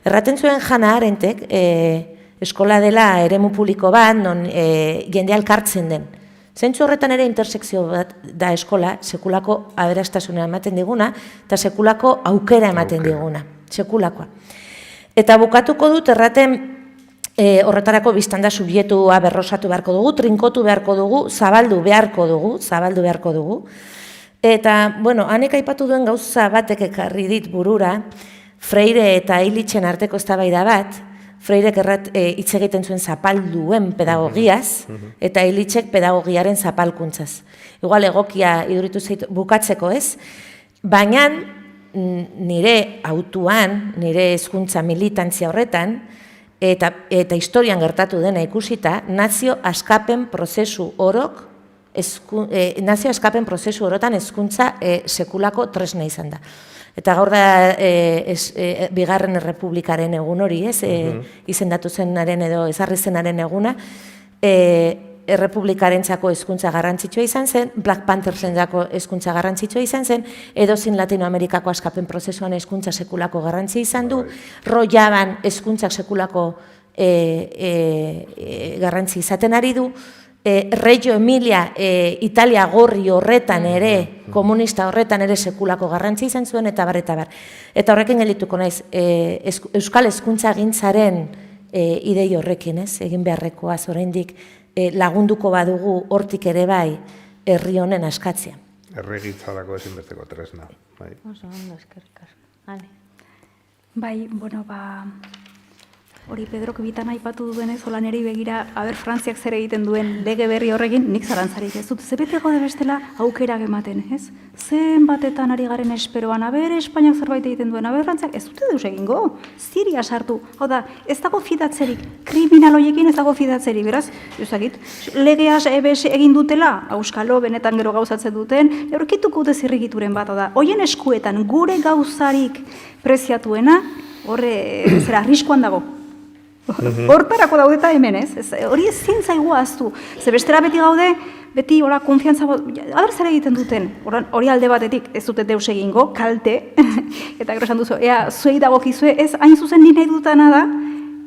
Erraten zuen Hannah Arendtek, eskola dela eremu publiko bat, non jende elkartzen den. Zentzu horretan ere intersekzio bat da eskola, sekulako aberastasuna ematen diguna, eta sekulako aukera ematen diguna, sekulakoa. Eta bukatuko dut erraten horretarako biztanda subjektua berrosatu beharko dugu, trinkotu beharko dugu, zabaldu beharko dugu. Eta, bueno, hanek aipatu duen gauza batek ekarri dit burura, Freire eta Illichen arteko eztabaida bat, Freirek hitz egiten zuen zapalduen pedagogiaz, eta Illichek pedagogiaren zapalkuntzaz. Igual egokia iduritu zait bukatzeko ez, baina nire autuan, nire hezkuntza militantzia horretan, eta historian gertatu dena ikusita, nazio askapen prozesu orotan hezkuntza sekulako tresna izan da. Eta gaur da bigarren errepublikaren egun hori, izendatu zenaren edo ezarri zenaren eguna, errepublikarentzako hezkuntza garrantzitsua izan zen, Black Panthersentzako hezkuntza garrantzitsua izan zen, edozin Latinoamerikako askapen prozesuan hezkuntza sekulako garrantzi izan du, Rojaban hezkuntzak sekulako garrantzi izaten ari du, Reggio Emilia, Italia gorri horretan ere, komunista horretan ere sekulako garrantzi izan zuen, eta bar. Eta horrekin geldituko naiz, Euskal Hezkuntza gintzaren idei horrekin, egin beharrekoaz oraindik lagunduko badugu hortik ere bai herri honen askatzea. Herrigintzarako ezinbesteko tresna. Oso ondo, eskerrik asko. Bai, bueno, hori Pedrok bitan aipatu duenez, hola niri begira, Frantziak zer egiten duen lege berri horrekin, nik zarantzarik ez dut. Zebete gaude bestela aukera gematen, ez? Zen batetan ari garen esperoan, Espainiak zerbait egiten duen, Frantziak ez dute deus egingo, Siria sartu. Hau da, ez dago fidatzerik, kriminal horiekin ez dago fidatzerik, beraz, ezagit, legeaz egin dutela, auskalo, benetan gero gauzatzen duten, eurkituko dute zirrigituren bat, da, hoien eskuetan gure gauzarik preziatuena, horre, zera, arriskuan dago. Hortarako daude eta hemen, ez? Hori ezin zaigu ahaztu. Ze bestera beti gaude, beti hola konfiantza, zer egiten duten, hori alde batetik ez dute deus egingo, kalte, eta gero esan duzu, zuei dagokizue, ez hain zuzen ni nahi dutana da,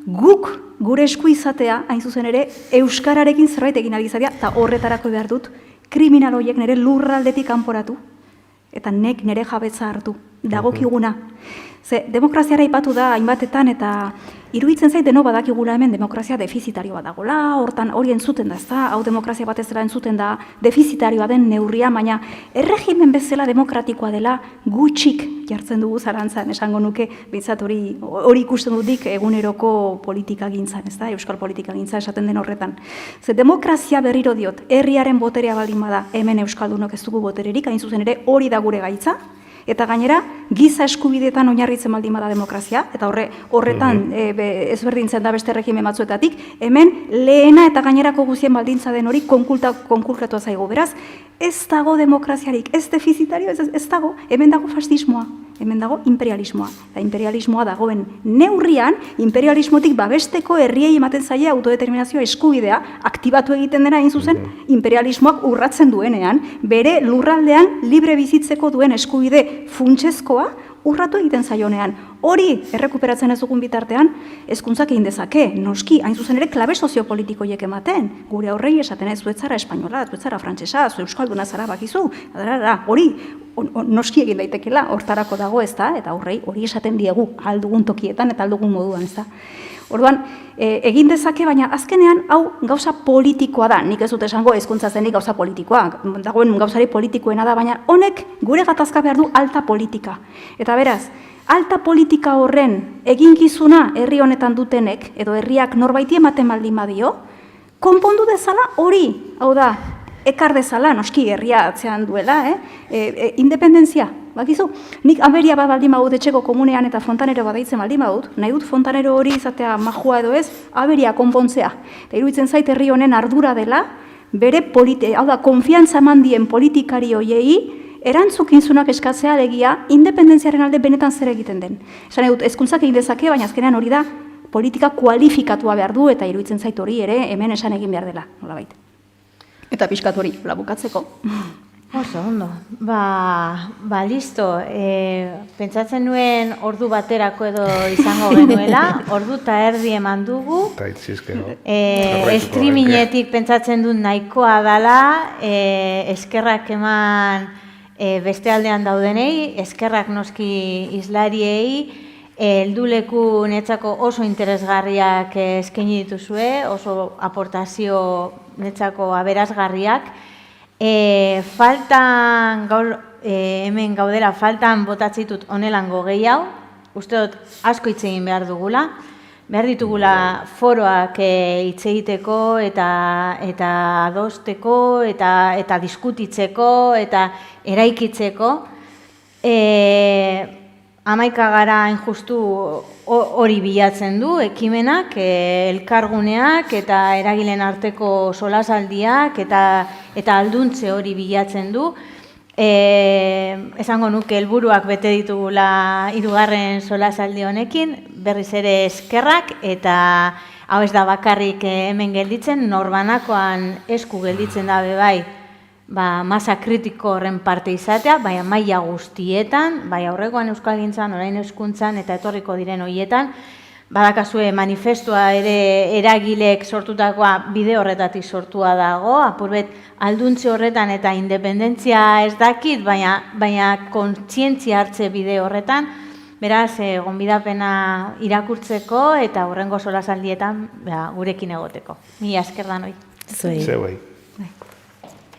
guk gure esku izatea, hain zuzen ere, euskararekin zerbait egin ari izatea, eta horretarako behar dut, kriminal horiek nire lurraldetik kanporatu, eta nek nire jabetza hartu, dagokiguna. Ze, demokraziara ipatu da hainbatetan, eta iruditzen zait deno badakigula hemen demokrazia defizitarioa dagoela, hortan hori entzuten da, ez da, hau demokrazia batez dela entzuten da, defizitarioa den neurria, baina erregimen bezala demokratikoa dela gutxik jartzen dugu zarantzan, esango nuke, bintzat hori ikusten dutik eguneroko politika gintzan, ez da, euskal politika gintzan esaten den horretan. Ze, demokrazia berriro diot, herriaren boterea baldin bada, hemen euskaldunok ez dugu botererik, hain zuzen ere hori da gure gaitza, eta gainera, giza eskubideetan oinarritzen baldin bada demokrazia, eta horretan ezberdintzen da beste regimen batzuetatik, hemen lehena eta gainerako guztien baldintza den hori konkulkatua zaigu. Beraz, ez dago demokraziarik, ez defizitario, ez dago, hemen dago fascismoa, hemen dago imperialismoa. Eta imperialismoa dagoen neurrian, imperialismotik babesteko herriei ematen zaie autodeterminazioa eskubidea, aktibatu egiten dena hain zuzen, imperialismoak urratzen duenean, bere lurraldean libre bizitzeko duen eskubide funtsezkoa urratu egiten zaionean. Hori errekuperatzen ez dugun bitartean, hezkuntzak egin dezake, noski, hain zuzen ere klabe soziopolitikoiek ematen. Gure aurrei esaten ez zuetzara espainola, zuetzara frantsesa, zu euskalduna zara bakizu, hori noski egin daitekela, hortarako dago ez da, eta aurrei hori esaten diegu aldugun tokietan eta aldugun moduan, ez da. Orduan, egin dezake, baina azkenean hau gauza politikoa da. Nik ez dut esango hezkuntza zenik gauza politikoa. Dagoen gauzari politikoena da, baina honek gure gatazka behar du alta politika. Eta beraz, alta politika horren eginkizuna herri honetan dutenek, edo herriak norbaiti ematen baldin badio, konpondu dezala hori, hau da, ekar dezala, noski herria atzean duela, independentzia. Bakizu, nik aberia bat baldin badut etxeko komunean eta fontanero badaitzen baldin badut, nahi dut fontanero hori izatea majua edo ez, aberia konpontzea. Eta iruditzen zait herri honen ardura dela, bere hau da, konfiantza eman dien politikari hoiei, erantzukintzunak eskatzea alegia, independentziaren alde benetan zer egiten den. Esan dut, hezkuntzak egin dezake, baina azkenean hori da politika kualifikatua behar du, eta iruditzen zait hori ere hemen esan egin behar dela, nolabait. Eta pixkat hori, bukatzeko. Oso, ondo. Listo. Pentsatzen nuen ordu baterako edo izango genuela, ordu eta erdi eman dugu. Eta itzizkero. Streamingetik pentsatzen dut nahikoa dela, eskerrak eman beste aldean daudenei, eskerrak noski islariei, helduleku netzako oso interesgarriak eskaini dituzue, oso aportazio netzako aberasgarriak. Faltan, gaur hemen gaudela, faltan botatzitut onelango gehiago, uste dut asko hitz egin behar dugula, behar ditugula foroak hitz egiteko eta adosteko eta diskutitzeko eta eraikitzeko. 11 gara injustu hori bilatzen du, ekimenak, elkarguneak eta eragileen arteko solasaldiak eta alduntze hori bilatzen du. Esango nuke helburuak bete ditugula 3. solasaldi honekin, berriz ere eskerrak, eta hau ez da bakarrik hemen gelditzen, norbanakoan esku gelditzen da bai, masa kritiko horren parte izatea, baina maila guztietan, bai aurrekoan euskalgintzan, orain hezkuntzan eta etorriko diren horietan, badakazue manifestua ere eragilek sortutakoa bide horretatik sortua dago, apurbet alduntze horretan eta independentzia ez dakit, baina kontzientzia hartze bide horretan, beraz, gonbidapena irakurtzeko eta hurrengo solasaldietan gurekin egoteko. Mila esker danoi. Zuei. Zeuei.